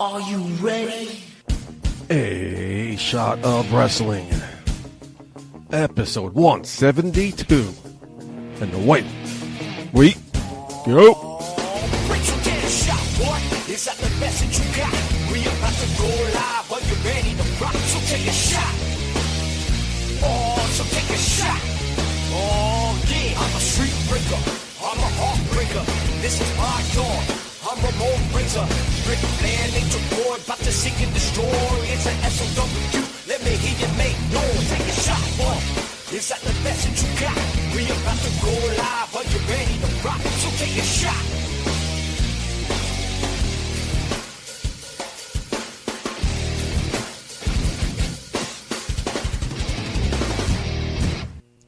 Are you ready? A Shot of Wrestling, episode 172. And away we go. Rachel, get a shot, boy. Is that the best that you got? We about to go live. Are you ready to rock? So take a shot. Oh, so take a shot. Oh, yeah. I'm a street breaker. I'm a heartbreaker. This is my dawn. I'm Ramon Razor. Rick Flair, Nature Boy, about to seek and destroy. It's an SOW. Let me hear you make noise. Take a shot, boy. Is that the best that you got? We about to go live. Are you ready to rock? So take a shot.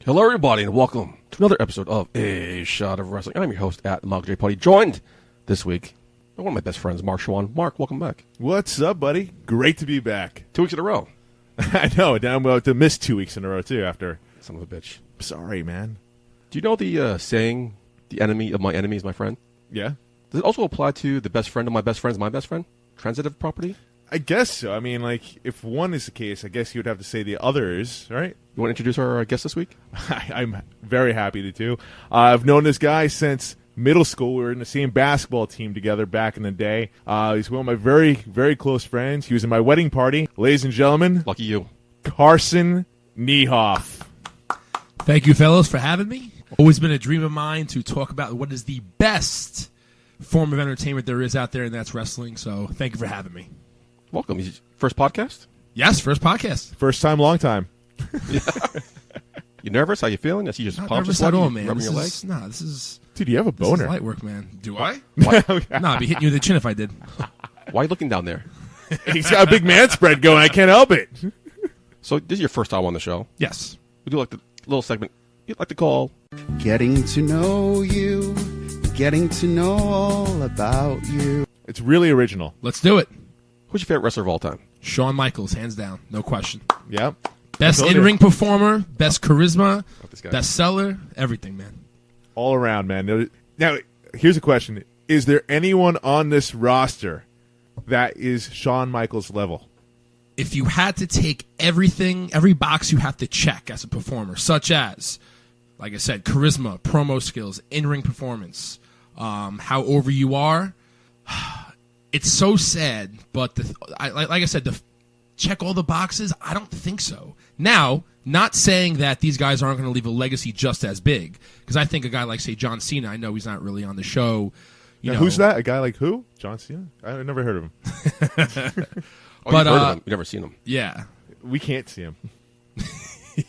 Hello, everybody, and welcome to another episode of A Shot of Wrestling. I'm your host at the Jeopuddy, joined this week by one of my best friends, Marc. Marc, welcome back. What's up, buddy? Great to be back. 2 weeks in a row. I know. Now I'm about to miss 2 weeks in a row, too, after. Son of a bitch. Sorry, man. Do you know the saying, the enemy of my enemy is my friend? Yeah? Does it also apply to the best friend of my best friend is my best friend? Transitive property? I guess so. I mean, like, if one is the case, I guess you would have to say the others, right? You want to introduce our guest this week? I'm very happy to, too. I've known this guy since middle school. We were in the same basketball team together back in the day. He's one of my very, very close friends. He was in my wedding party. Ladies and gentlemen, Lucky you. Carson Niehoff. Thank you, fellas, for having me. Always been a dream of mine to talk about what is the best form of entertainment there is out there, and that's wrestling. So thank you for having me. Welcome. Is it first podcast? Yes, first podcast. First time, long time. You nervous? How you feeling? I see you Not palms nervous are at all, sweaty, man. rubbing This your leg. is, nah, this is Dude, you have a this is boner. light work, man. Do I? Why, Nah, I'd be hitting you with the chin if I did. why are you looking down there? He's got a big man spread going. I can't help it. So this is your first time on the show. Yes. We do like the little segment you'd like to call Getting to know you, getting to know all about you. It's really original. Let's do it. Who's your favorite wrestler of all time? Shawn Michaels, hands down. No question. Yep. Best told you. in-ring performer, best charisma, This guy. best seller, everything, man. All around, man. Now, here's a question. Is there anyone on this roster that is Shawn Michaels level? If you had to take everything, every box you have to check as a performer, such as, like I said, charisma, promo skills, in-ring performance, how over you are, it's so sad, but like I said, check all the boxes, I don't think so. Now, not saying that these guys aren't going to leave a legacy just as big, because I think a guy like, say, John Cena, I know he's not really on the show. You know, Who's that? A guy like who? John Cena? I never heard of him. Oh, But, you've heard of him. You've never seen him. Yeah. We can't see him.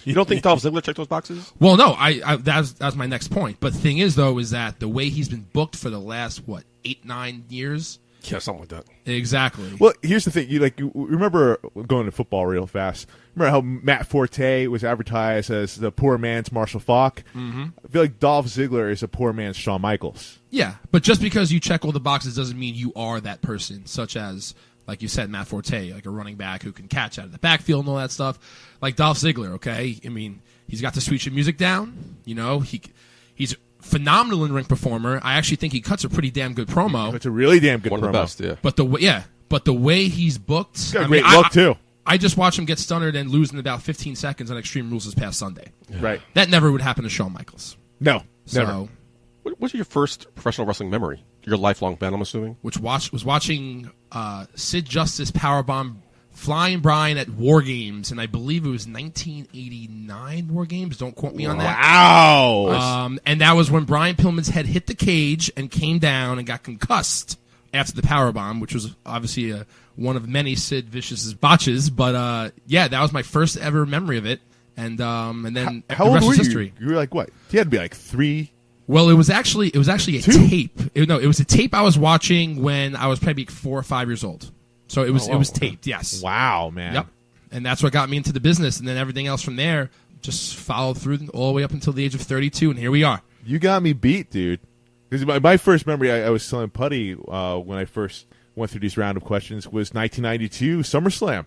You don't think Dolph Ziggler checked those boxes? Well, no, that's my next point. But the thing is, though, is that the way he's been booked for the last, 8-9 years? Yeah, something like that. Exactly. Well, here's the thing. You remember going to football real fast. Remember how Matt Forte was advertised as the poor man's Marshall Faulk? Mm-hmm. I feel like Dolph Ziggler is a poor man's Shawn Michaels. Yeah, but just because you check all the boxes doesn't mean you are that person, such as, like you said, Matt Forte, like a running back who can catch out of the backfield and all that stuff. Like Dolph Ziggler, okay? I mean, he's got the sweet shit music down. You know, he's a phenomenal in-ring performer. I actually think he cuts a pretty damn good promo. It's a really damn good One promo. of the best, yeah. But the way he's booked, He's got a great look, too. I just watched him get stunned and lose in about 15 seconds on Extreme Rules this past Sunday. Yeah. Right. That never would happen to Shawn Michaels. No, never. So, What's your first professional wrestling memory? Your lifelong fan, I'm assuming? was watching Sid Justice powerbomb Flying Brian at War Games, and I believe it was 1989 War Games. Don't quote me on that. Wow. And that was when Brian Pillman's head hit the cage and came down and got concussed after the powerbomb, which was obviously one of many Sid Vicious's botches. But yeah, that was my first ever memory of it. And then How the old rest were is you? history. You were like what? You had to be like 3. Well, it was actually a Two? tape. It was a tape I was watching when I was probably 4 or 5 years old. So it was taped. Yes. Wow, man. Yep. And that's what got me into the business, and then everything else from there just followed through all the way up until the age of 32, and here we are. You got me beat, dude. Because my first memory, I was telling Putty when I first went through these round of questions, was 1992 SummerSlam.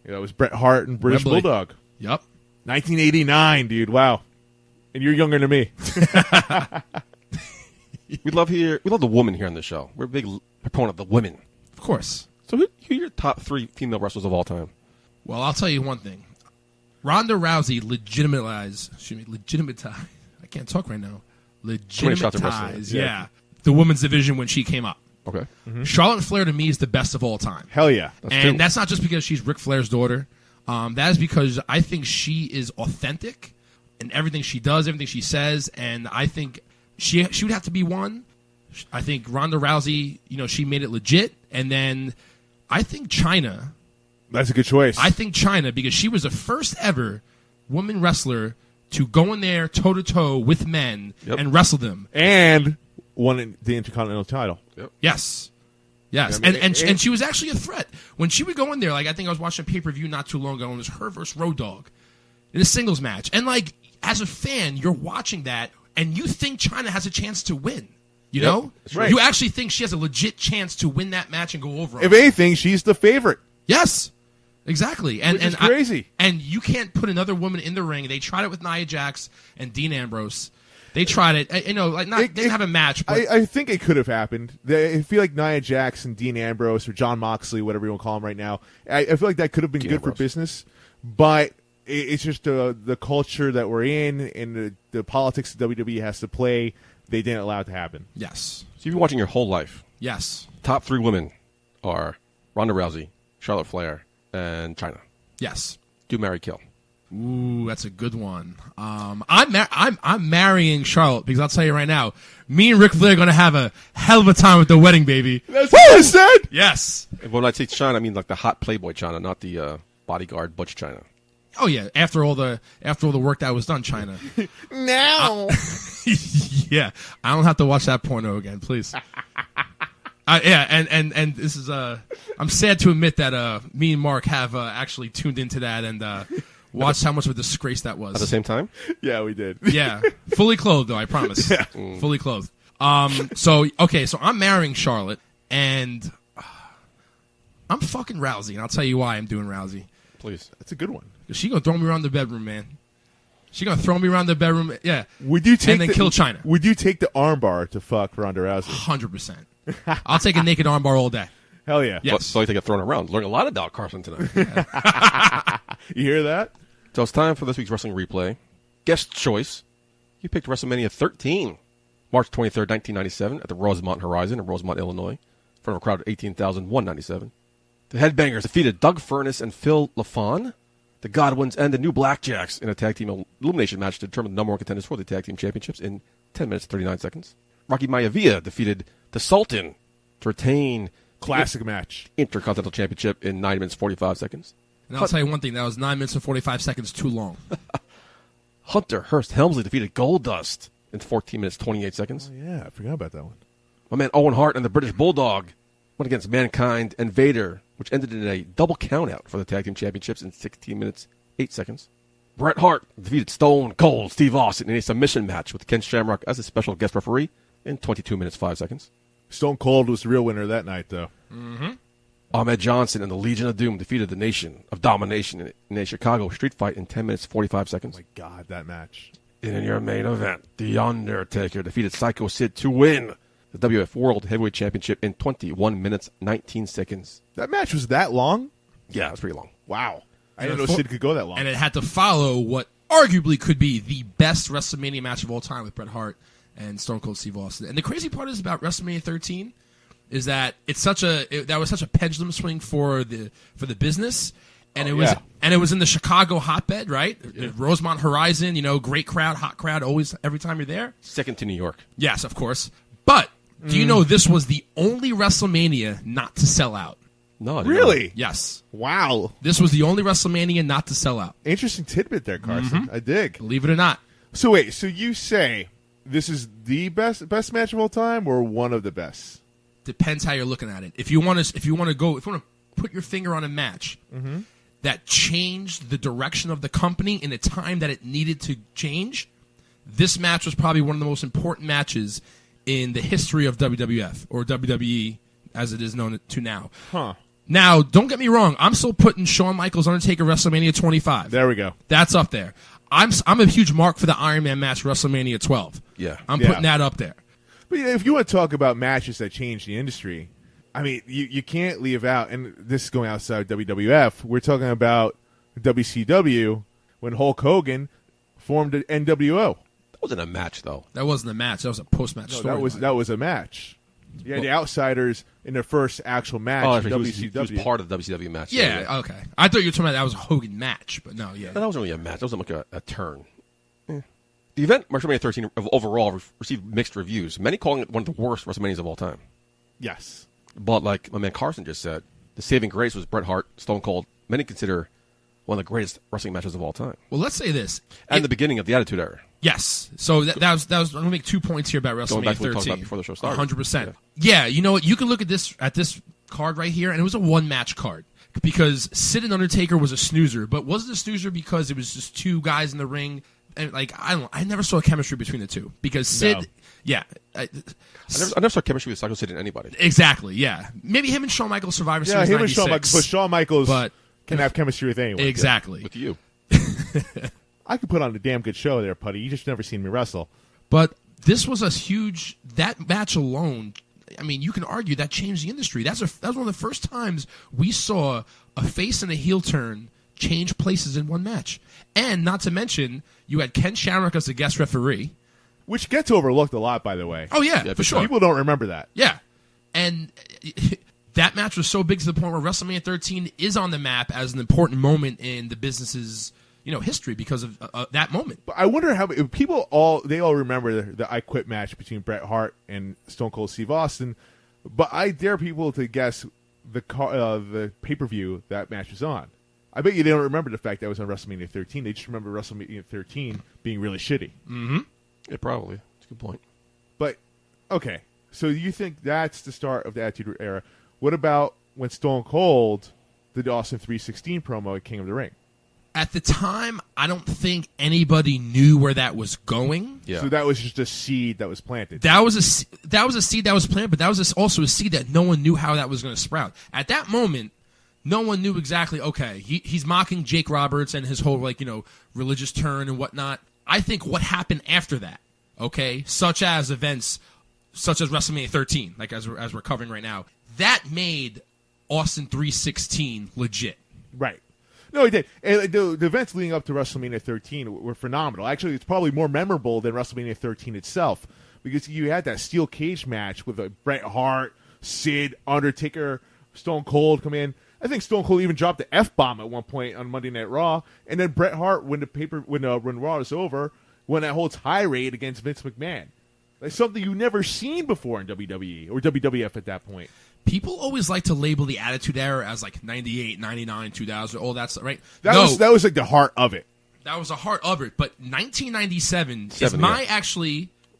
You know, it was Bret Hart and British Wembley. Bulldog. Yep. 1989, dude. Wow. And you're younger than me. We love the woman here on the show. We're a big proponent of the women. Of course. So who are your top 3 female wrestlers of all time? Well, I'll tell you one thing. Ronda Rousey legitimatized. I can't talk right now. Legitimatized, the women's division when she came up. Okay. Charlotte Flair to me is the best of all time. Hell yeah. That's not just because she's Ric Flair's daughter. That is because I think she is authentic in everything she does, everything she says, and I think she would have to be one. I think Ronda Rousey, she made it legit, and then I think Chyna. That's a good choice. I think Chyna, because she was the first ever woman wrestler to go in there toe-to-toe with men and wrestle them. And won the Intercontinental title. Yep. Yes. I mean, and she was actually a threat. When she would go in there, I think I was watching a pay-per-view not too long ago, and it was her versus Road Dogg in a singles match. And, as a fan, you're watching that, and you think Chyna has a chance to win. You know? Right. You actually think she has a legit chance to win that match and go over. If anything, she's the favorite. Yes. Exactly. Which is crazy. And you can't put another woman in the ring. They tried it with Nia Jax and Dean Ambrose. They tried it. They didn't have a match. But I think it could have happened. I feel like Nia Jax and Dean Ambrose or John Moxley, whatever you want to call him right now, I feel like that could have been good for business. But it's just the culture that we're in and the politics that WWE has to play. They didn't allow it to happen. Yes. So you've been watching your whole life. Yes. Top 3 women are Ronda Rousey, Charlotte Flair, and Chyna. Yes. Do, marry, kill. Ooh, that's a good one. I'm marrying Charlotte because I'll tell you right now, me and Ric Flair are going to have a hell of a time with the wedding, baby. That's what I said. Yes. And when I say Chyna, I mean the hot Playboy Chyna, not the bodyguard Butch Chyna. Oh yeah. After all the work that was done, Chyna. Now. Yeah, I don't have to watch that porno again, please. And this is I'm sad to admit that me and Mark have actually tuned into that and watched how much of a disgrace that was. At the same time? Yeah, we did. Yeah, fully clothed though, I promise. Yeah. Fully clothed. So I'm marrying Charlotte and I'm fucking Rousey, and I'll tell you why I'm doing Rousey. Please, that's a good one. She gonna throw me around the bedroom, man. She gonna throw me around the bedroom, yeah. Would you take and then kill Chyna? Would you take the armbar to fuck Ronda Rousey? 100%. I'll take a naked armbar all day. Hell yeah. Yes. So you think get thrown around. Learned a lot about Carson tonight. You hear that? So it's time for this week's wrestling replay. Guest choice. You picked WrestleMania 13, March 23rd, 1997, at the Rosemont Horizon in Rosemont, Illinois, in front of a crowd of 18,197. The Headbangers defeated Doug Furness and Phil LaFawn, the Godwins, and the New Blackjacks in a tag team elimination match to determine the number 1 contenders for the tag team championships in 10 minutes 39 seconds. Rocky Maivia defeated the Sultan to retain classic match Intercontinental Championship in 9 minutes 45 seconds. And I'll tell you one thing, that was 9 minutes and 45 seconds too long. Hunter Hearst Helmsley defeated Goldust in 14 minutes 28 seconds. Oh, yeah, I forgot about that one. My man Owen Hart and the British Bulldog went against Mankind and Vader, which ended in a double countout for the tag team championships in 16 minutes 8 seconds. Bret Hart defeated Stone Cold Steve Austin in a submission match with Ken Shamrock as a special guest referee in 22 minutes 5 seconds. Stone Cold was the real winner that night, though. Mm-hmm. Ahmed Johnson and the Legion of Doom defeated the Nation of Domination in a Chicago street fight in 10 minutes 45 seconds. Oh, my God, that match. And in your main event, The Undertaker defeated Psycho Sid to win the WF World Heavyweight Championship in 21 minutes 19 seconds. That match was that long? Yeah, it was pretty long. Wow. I didn't know Sid could go that long. And it had to follow what arguably could be the best WrestleMania match of all time with Bret Hart and Stone Cold Steve Austin. And the crazy part is about WrestleMania 13 is that that was such a pendulum swing for the business, and it was in the Chicago hotbed, right? Yeah. Rosemont Horizon, great crowd, hot crowd, always every time you're there. Second to New York. Yes, of course. But do you know this was the only WrestleMania not to sell out? No, I didn't really? know. Yes. Wow. This was the only WrestleMania not to sell out. Interesting tidbit there, Carson. Mm-hmm. I dig. Believe it or not. So wait, so you say this is the best match of all time, or one of the best? Depends how you're looking at it. If you want to put your finger on a match that changed the direction of the company in a time that it needed to change, this match was probably one of the most important matches in the history of WWF or WWE as it is known to now. Huh. Now, don't get me wrong. I'm still putting Shawn Michaels Undertaker WrestleMania 25. There we go. That's up there. I'm a huge mark for the Iron Man match WrestleMania 12. Yeah. I'm putting that up there. But if you want to talk about matches that changed the industry, I mean, you can't leave out, and this is going outside WWF. We're talking about WCW when Hulk Hogan formed an NWO. That wasn't a match, though. That wasn't a match. That was a post-match No, story. that was a match. Yeah, the Outsiders in their first actual match Oh, in that's right. WCW. He was part of the WCW match. Yeah, okay. I thought you were talking about that was a Hogan match, but no, yeah. That wasn't really a match. That wasn't like a turn. The event, WrestleMania 13, overall received mixed reviews. Many calling it one of the worst WrestleManias of all time. Yes. But like my man Carson just said, the saving grace was Bret Hart, Stone Cold. Many consider one of the greatest wrestling matches of all time. Well, let's say this. And the beginning of the Attitude Era. Yes. So that was. I'm going to make 2 points here about Going back WrestleMania to what we talked 13. about before the show started. 100%. Yeah, you know what? You can look at this card right here, and it was a one-match card because Sid and Undertaker was a snoozer, but was it a snoozer because it was just two guys in the ring? And like I never saw chemistry between the two because Sid. No. Yeah. I never saw chemistry with Psycho Sid in anybody. Exactly. Yeah. Maybe him and Shawn Michaels Survivor Yeah, Series him 96. and Shawn Michaels. But Shawn Michaels But- can have chemistry with anyone. Exactly. With you. I could put on a damn good show there, Putty. You just never seen me wrestle. But this was a huge. That match alone. I mean, you can argue that changed the industry. That was one of the first times we saw a face and a heel turn change places in one match. And not to mention, you had Ken Shamrock as a guest referee. Which gets overlooked a lot, by the way. Oh yeah, Yeah, for sure. People don't remember that. Yeah, and that match was so big to the point where WrestleMania 13 is on the map as an important moment in the business's history because of that moment. But I wonder how if people all remember the I Quit match between Bret Hart and Stone Cold Steve Austin, but I dare people to guess the pay-per-view that match was on. I bet you they don't remember the fact that it was on WrestleMania 13. They just remember WrestleMania 13 being really shitty. Mm-hmm. Yeah, probably. That's a good point. But, okay, so you think that's the start of the Attitude Era. What about when Stone Cold did the Austin 316 promo at King of the Ring? At the time, I don't think anybody knew where that was going. Yeah. So that was just a seed that was planted. That was a seed that was planted, but that was also a seed that no one knew how that was going to sprout. At that moment, no one knew exactly, okay, he's mocking Jake Roberts and his whole, religious turn and whatnot. I think what happened after that, okay, such as events such as WrestleMania 13, like as we're covering right now, that made Austin 316 legit. Right. No, he did. And the events leading up to WrestleMania 13 were phenomenal. Actually, it's probably more memorable than WrestleMania 13 itself because you had that steel cage match with Bret Hart, Sid, Undertaker, Stone Cold come in. I think Stone Cold even dropped the F-bomb at one point on Monday Night Raw, and then Bret Hart, when Raw was over, went that whole tirade against Vince McMahon. That's something you've never seen before in WWE or WWF at that point. People always like to label the Attitude Era as like 98, 99, 2000, all that stuff, right? That was like the heart of it. That was the heart of it. But 1997 is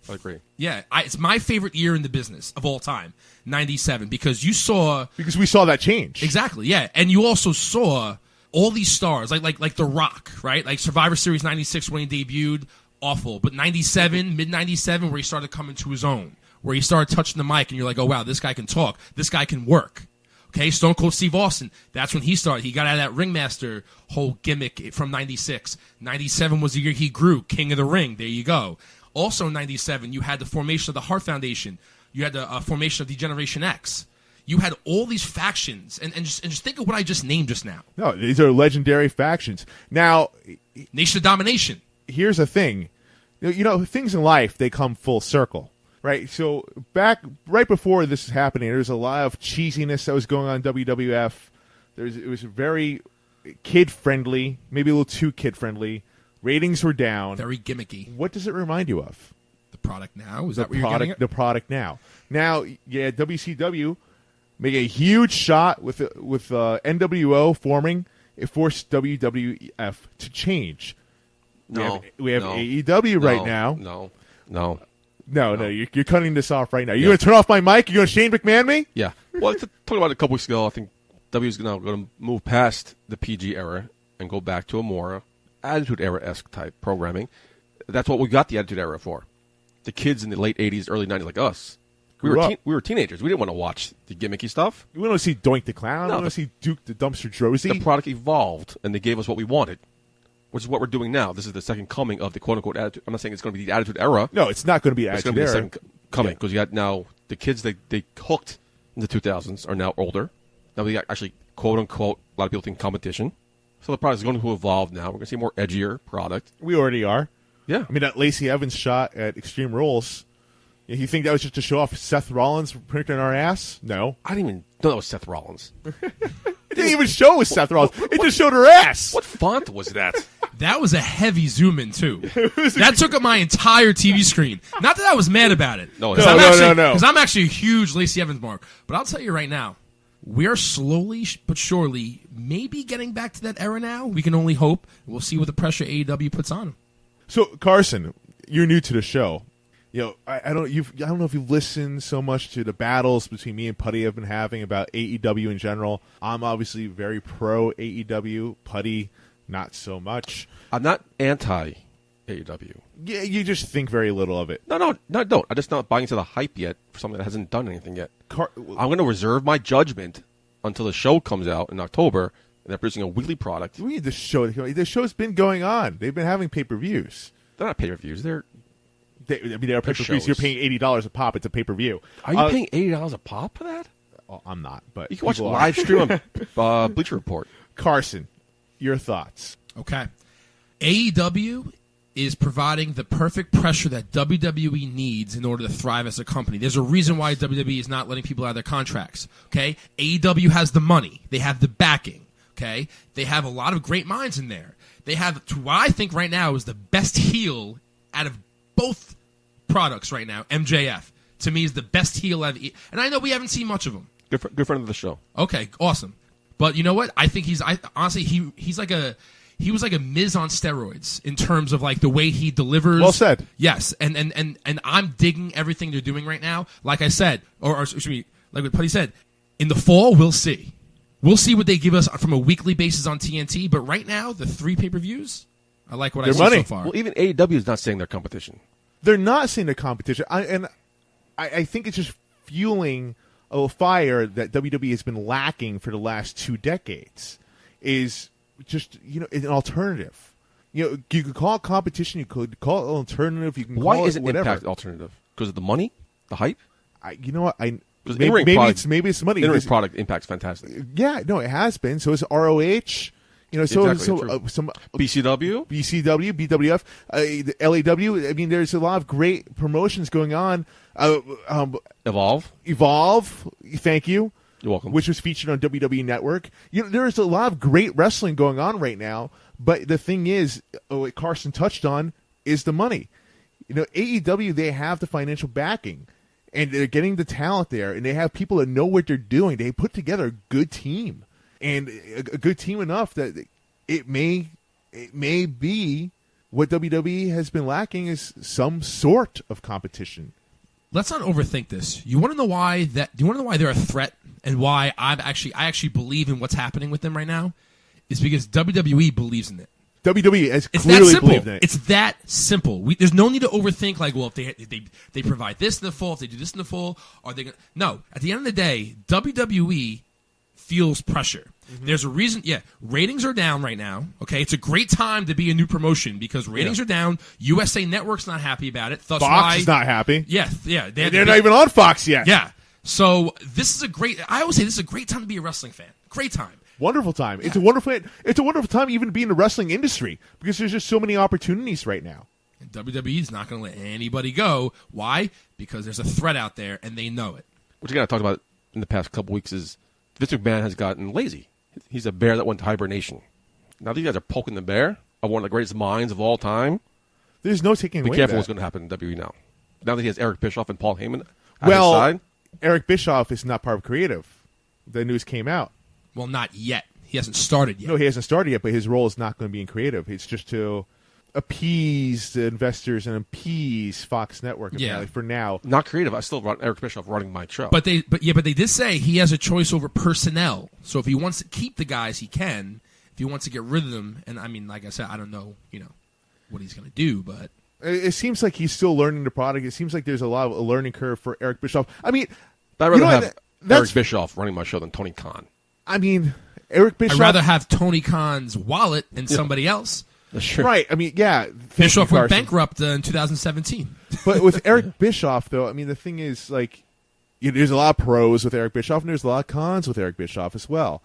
I agree. Yeah, it's my favorite year in the business of all time, 97, because you saw... Because we saw that change. Exactly, yeah. And you also saw all these stars, like The Rock, right? Like Survivor Series 96 when he debuted, awful. But 97, mid-97, where he started coming to his own, where he started touching the mic, and you're like, oh, wow, this guy can talk. This guy can work. Okay, Stone Cold Steve Austin, that's when he started. He got out of that Ringmaster whole gimmick from 96. 97 was the year he grew, King of the Ring. There you go. Also in 97, you had the formation of the Hart Foundation. You had the formation of Degeneration X. You had all these factions. And just think of what I just named just now. No, these are legendary factions. Now, Nation of Domination. Here's the thing. Things in life, they come full circle. Right? So right before this is happening, there was a lot of cheesiness that was going on in WWF. It was very kid-friendly, maybe a little too kid-friendly. Ratings were down. Very gimmicky. What does it remind you of? The product now? Is that what you're getting at? The product now. Now, yeah, WCW made a huge shot with NWO forming. It forced WWF to change. No. We have AEW right now. No. No, you're cutting this off right now. You're going to turn off my mic? You're going to Shane McMahon me? Yeah. Well, talking about it a couple weeks ago, I think W is now going to move past the PG era and go back to a more Attitude Era-esque type programming. That's what we got the Attitude Era for. The kids in the late 80s, early 90s, like us. We were teenagers. We didn't want to watch the gimmicky stuff. We want to see Doink the Clown. No, we want to see Duke the Dumpster Drozy. The product evolved, and they gave us what we wanted, which is what we're doing now. This is the second coming of the quote-unquote Attitude. I'm not saying it's going to be the Attitude Era. No, it's not going to be It's Attitude going to be Era. the second coming, because you got now the kids, they hooked in the 2000s are now older. Now we got actually, quote unquote, a lot of people think competition. So the product is going to evolve now. We're going to see a more edgier product. We already are. Yeah. I mean, that Lacey Evans shot at Extreme Rules, you think that was just to show off Seth Rollins printing our ass? No. I didn't even know that was Seth Rollins. It didn't even show it was Seth Rollins. It just showed her ass. What font was that? That was a heavy zoom in too. That took up my entire TV screen. Not that I was mad about it. No. No. Because I'm actually a huge Lacey Evans mark. But I'll tell you right now, we are slowly but surely maybe getting back to that era now. We can only hope. We'll see what the pressure AEW puts on them. So, Carson, you're new to the show. You know, I don't know if you've listened so much to the battles between me and Putty have been having about AEW in general. I'm obviously very pro AEW. Putty, not so much. I'm not anti AEW. Yeah, you just think very little of it. No, I don't. I'm just not buying into the hype yet for something that hasn't done anything yet. I'm going to reserve my judgment until the show comes out in October, and they're producing a weekly product. We need the show. The show's been going on. They've been having pay-per-views. They're not pay-per-views. They're They're pay-per-views. You're paying $80 a pop. It's a pay-per-view. Are you paying $80 a pop for that? Oh, I'm not, but You can watch people live stream on Bleacher Report. Carson, your thoughts? Okay. AEW is providing the perfect pressure that WWE needs in order to thrive as a company. There's a reason why WWE is not letting people out of their contracts. Okay? AEW has the money. They have the backing. Okay? They have a lot of great minds in there. They have what I think right now is the best heel out of both products right now. MJF, to me, is the best heel I've and I know we haven't seen much of him. Good friend of the show. Okay, awesome. But you know what? I think honestly he was like a Miz on steroids in terms of like the way he delivers. Well said. Yes, and I'm digging everything they're doing right now. Like I said, or excuse me, like what Putty said, in the fall we'll see. We'll see what they give us from a weekly basis on TNT. But right now, the 3 pay-per-views, I like what I see so far. Well, even AEW is not saying they're competition. They're not seeing the competition. I think it's just fueling a fire that WWE has been lacking for the last 2 decades. Is just an alternative. You could call it competition. You could call it an alternative. You can Why call is it it whatever. Impact alternative? Because of the money, the hype. You know what? Maybe It's money. In-ring product Impact's fantastic. Yeah, no, it has been. So is ROH. Exactly, some BCW, BWF, the LAW. I mean, there's a lot of great promotions going on. Evolve. Thank you. You're welcome. Which was featured on WWE Network. There's a lot of great wrestling going on right now. But the thing is, what Carson touched on is the money. AEW, they have the financial backing, and they're getting the talent there, and they have people that know what they're doing. They put together a good team. And a good team enough that it may be what WWE has been lacking is some sort of competition. Let's not overthink this. You want to know why they're a threat and why I actually believe in what's happening with them right now? Is because WWE believes in it. WWE has It's clearly that simple. believed in it. It's that simple. There's no need to overthink. Like, well, if they provide this in the fall, if they do this in the fall, are they going? No. At the end of the day, WWE feels pressure. Mm-hmm. There's a reason. Yeah, ratings are down right now. Okay, it's a great time to be a new promotion because ratings are down. USA Network's not happy about it. Thus Fox is not happy. Yeah. They're not even on Fox yet. Yeah. So this is a great. I always say this is a great time to be a wrestling fan. Great time. Wonderful time. Yeah. It's a wonderful time even to be in the wrestling industry because there's just so many opportunities right now. And WWE is not going to let anybody go. Why? Because there's a threat out there and they know it. What you got to talk about in the past couple weeks is Vince McMahon has gotten lazy. He's a bear that went to hibernation. Now these guys are poking the bear of one of the greatest minds of all time. There's no taking away Be careful that. what's going to happen in WWE now. Now that he has Eric Bischoff and Paul Heyman at his Well, side. Eric Bischoff is not part of creative. The news came out. Well, not yet. He hasn't started yet. No, he hasn't started yet, but his role is not going to be in creative. It's just to appease the investors and appease Fox Network apparently for now. Not creative. I still run Eric Bischoff running my show. But they did say he has a choice over personnel. So if he wants to keep the guys, he can. If he wants to get rid of them, and I mean, like I said, I don't know, what he's going to do, but it seems like he's still learning the product. It seems like there's a lot of a learning curve for Eric Bischoff. I mean, I'd rather have Eric Bischoff running my show than Tony Khan. I mean, Eric Bischoff. I'd rather have Tony Khan's wallet than somebody else. That's true. Right. I mean, yeah. Bischoff went bankrupt in 2017. But with Eric Bischoff, though, I mean, the thing is, like, there's a lot of pros with Eric Bischoff, and there's a lot of cons with Eric Bischoff as well.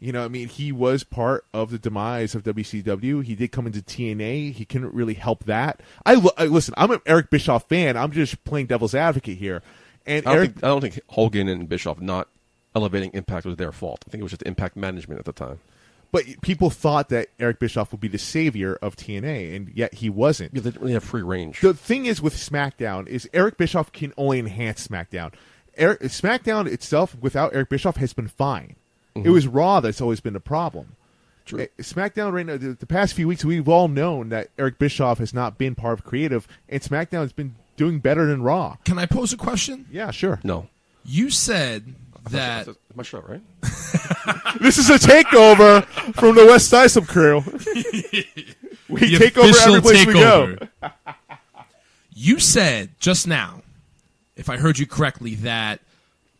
I mean, he was part of the demise of WCW. He did come into TNA. He couldn't really help that. Listen, I'm an Eric Bischoff fan. I'm just playing devil's advocate here. And I don't think Hogan and Bischoff not elevating Impact was their fault. I think it was just Impact management at the time. But people thought that Eric Bischoff would be the savior of TNA, and yet he wasn't. Yeah, they didn't really have free range. The thing is with SmackDown is Eric Bischoff can only enhance SmackDown. SmackDown itself, without Eric Bischoff, has been fine. It was Raw that's always been the problem. True. SmackDown right now, the past few weeks, we've all known that Eric Bischoff has not been part of creative, and SmackDown has been doing better than Raw. Can I pose a question? Yeah, sure. No. You said that... It's my show, right? This is a takeover from the West Side crew. We take over every place we go. You said just now, if I heard you correctly, that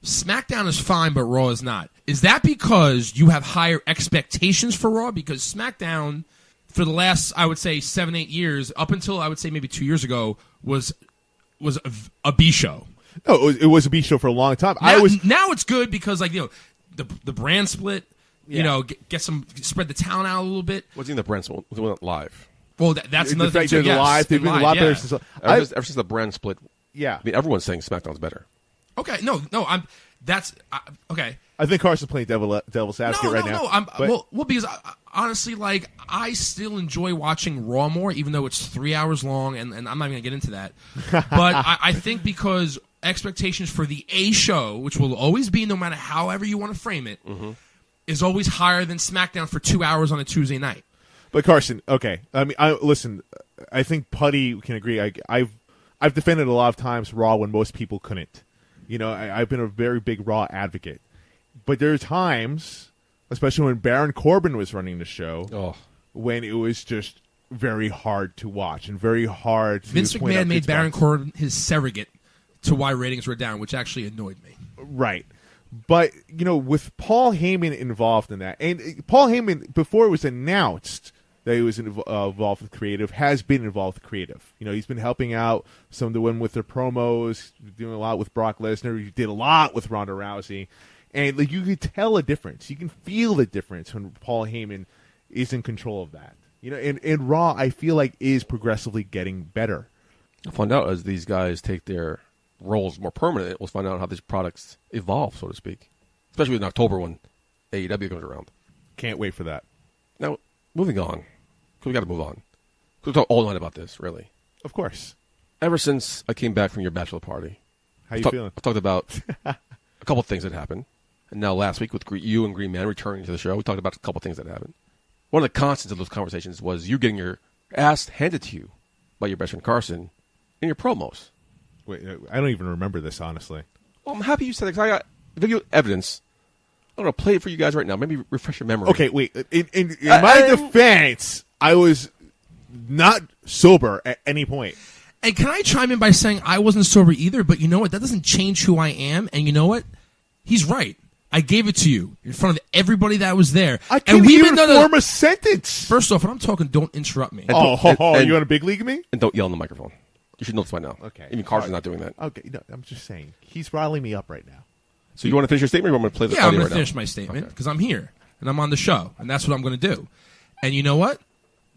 SmackDown is fine, but Raw is not. Is that because you have higher expectations for Raw? Because SmackDown, for the last, I would say, 7-8 years, up until, I would say, maybe 2 years ago, was a B show. No, it was a B show for a long time. Now it's good because, like, the brand split, get some, spread the talent out a little bit. What's in the brand split? We went live. Well, that's another thing too. Yes, live. They've been a lot better since. Ever since the brand split. Yeah. I mean, everyone's saying SmackDown's better. Okay, okay. I think Carson's playing devil's advocate right now. Well, because honestly, like, I still enjoy watching Raw more, even though it's 3 hours long, and I'm not even gonna get into that. But I think because expectations for the A show, which will always be, no matter however you want to frame it, is always higher than SmackDown for 2 hours on a Tuesday night. But Carson, okay. I mean, listen. I think Putty can agree. I've defended a lot of times Raw when most people couldn't. I've been a very big Raw advocate. But there are times, especially when Baron Corbin was running the show, when it was just very hard to watch and very hard to Vince McMahon made Baron Corbin his surrogate to why ratings were down, which actually annoyed me. Right. But, with Paul Heyman involved in that, and Paul Heyman, before it was announced that he was involved with creative, has been involved with creative. He's been helping out some of the women with their promos, doing a lot with Brock Lesnar. He did a lot with Ronda Rousey. And you can tell a difference. You can feel the difference when Paul Heyman is in control of that. And Raw, I feel like, is progressively getting better. I'll find out as these guys take their roles more permanent. We'll find out how these products evolve, so to speak. Especially in October when AEW comes around. Can't wait for that. Now, moving on. We got to move on. We'll talk all night about this, really. Of course. Ever since I came back from your bachelor party. How you feeling? I talked about a couple of things that happened. And now last week with you and Green Man returning to the show, we talked about a couple of things that happened. One of the constants of those conversations was you getting your ass handed to you by your best friend Carson in your promos. Wait, I don't even remember this, honestly. Well, I'm happy you said that because I got video evidence. I'm going to play it for you guys right now. Maybe refresh your memory. Okay, wait. In my defense, I was not sober at any point. And can I chime in by saying I wasn't sober either, but you know what? That doesn't change who I am. And you know what? He's right. I gave it to you in front of everybody that was there. I can't even form a sentence. First off, when I'm talking, don't interrupt me. You want to big league me? And don't yell in the microphone. You should know this by now. Okay. Even Carson's not doing that. Okay, no, I'm just saying. He's riling me up right now. So you want to finish your statement or you want me to play the audio right now? I'm going to finish my statement because I'm here and I'm on the show and that's what I'm going to do. And you know what?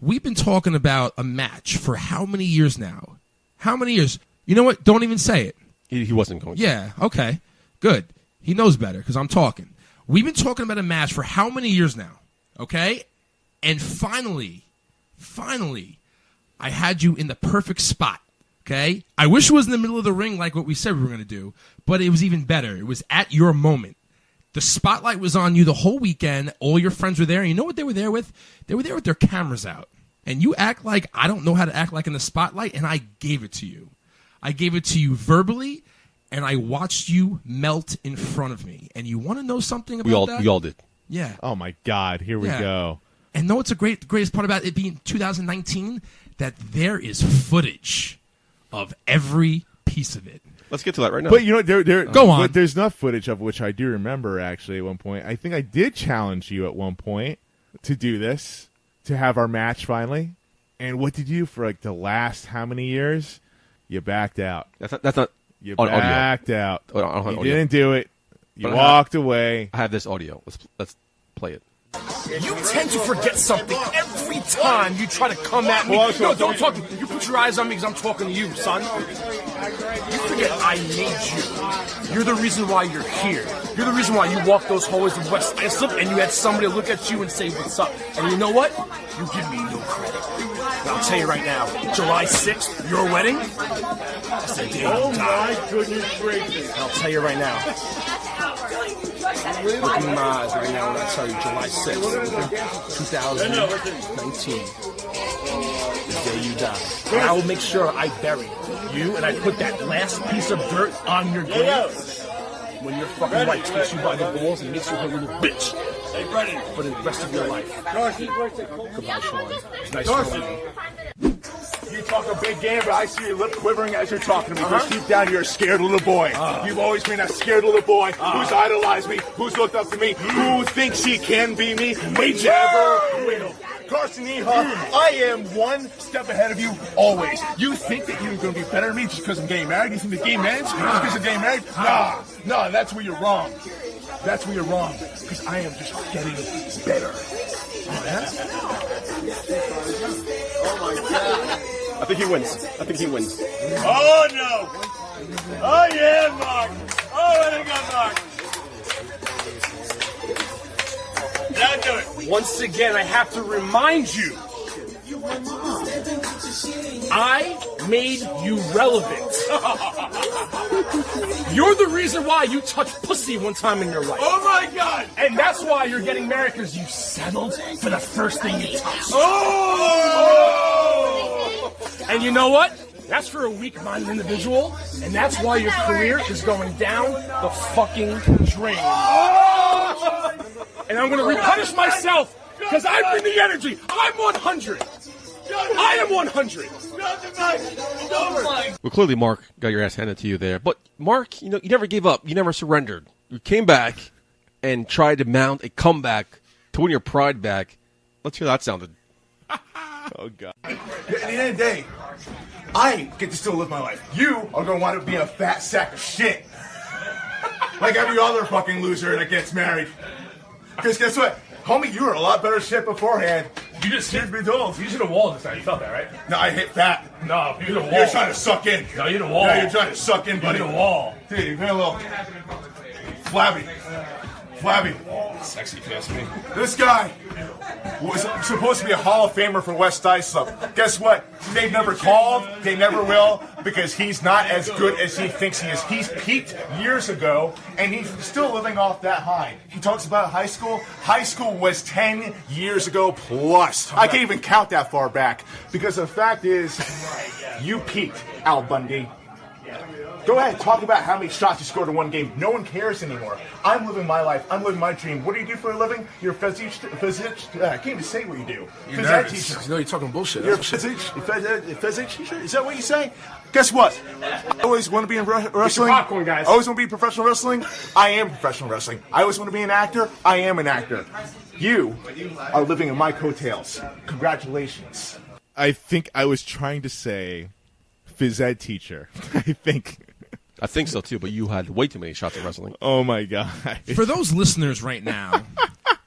We've been talking about a match for how many years now? How many years? You know what? Don't even say it. He wasn't going to. Yeah, okay. Good. He knows better because I'm talking. We've been talking about a match for how many years now? Okay? And finally, I had you in the perfect spot. Okay? I wish it was in the middle of the ring like what we said we were going to do, but it was even better. It was at your moment. The spotlight was on you the whole weekend. All your friends were there. And you know what they were there with? They were there with their cameras out. And you act like I don't know how to act like in the spotlight, and I gave it to you. I gave it to you verbally, and I watched you melt in front of me. And you want to know something about that? We all did. Yeah. Oh, my God. Here we go. And know what's the greatest part about it being 2019? That there is footage of every piece of it. Let's get to that right now. But go on. But there's enough footage of which I do remember actually at one point. I think I did challenge you at one point to do this, to have our match finally. And what did you do for like the last how many years? You backed out. That's not You On audio. backed out. I don't have You audio. didn't do it. You But walked away. I have this audio. Let's play it. You tend to forget something every time you try to come at me. No, don't talk to me. You put your eyes on me because I'm talking to you, son. You forget I made you. You're the reason why you're here. You're the reason why you walked those hallways of West Islip and you had somebody look at you and say, what's up? And you know what? You give me no credit. And I'll tell you right now, July 6th, your wedding, that's the day you die. My goodness gracious. And I'll tell you right now. Look in my eyes right now when I tell you July 6th, 2019, the day you die. And I will make sure I bury you and I put that last piece of dirt on your grave when your fucking wife takes you by the balls and makes you her little bitch for the rest of your life. Goodbye, Sean. It's nice knowing you. You talk a big game, but I see your lip quivering as you're talking to me. Because deep down, you're a scared little boy. You've always been a scared little boy who's idolized me, who's looked up to me, who thinks he can be me, but never will. Carson, I am one step ahead of you always. You think that you're going to be better than me just because I'm getting married? You think the game ends just because I'm getting married? Nah, that's where you're wrong. That's where you're wrong. Because I am just getting better. Oh my God. I think he wins. Oh, no. Oh, yeah, Mark. Oh, I got Mark. Now do it. Once again, I have to remind you, I made you relevant. You're the reason why you touched pussy one time in your life. Oh, my God. And that's why you're getting married, because you settled for the first thing you touched. Oh! And you know what? That's for a weak-minded individual, and that's why your career is going down the fucking drain. And I'm going to replenish myself, because I bring the energy. I'm 100. I am 100. Well, clearly, Mark got your ass handed to you there. But, Mark, you never gave up. You never surrendered. You came back and tried to mount a comeback to win your pride back. Let's hear how that sounded. Oh, God. At the end of the day, I get to still live my life. You are going to wind up being a fat sack of shit. Like every other fucking loser that gets married. Because guess what? Homie, you were a lot better shit beforehand. You just hit Truth be told. You just hit a wall this time. You felt that, right? No, I hit fat. No, you hit a wall. You're trying to suck in. No, you hit a wall. No, you're trying to suck in, You buddy. hit a wall. Dude, you've been a little flabby. Flabby. Sexy, if you ask me. This guy was supposed to be a Hall of Famer for West Islip. Guess what? They've never called. They never will, because he's not as good as he thinks he is. He's peaked years ago, and he's still living off that high. He talks about high school. High school was 10 years ago plus. I can't even count that far back, because the fact is, you peaked, Al Bundy. Go ahead, talk about how many shots you scored in one game. No one cares anymore. I'm living my life. I'm living my dream. What do you do for a living? You're a physics I can't even say what you do. You're Phys ed nervous. teacher. You know you're talking bullshit. You're a physics teacher? Is that what you say? Guess what? I always want to be in wrestling. popcorn, guys. I always want to be professional wrestling. I am professional wrestling. I always want to be an actor. I am an actor. You are living in my coattails. Congratulations. I think I was trying to say phys ed teacher. I think so, too, but you had way too many shots at wrestling. Oh, my God. For those listeners right now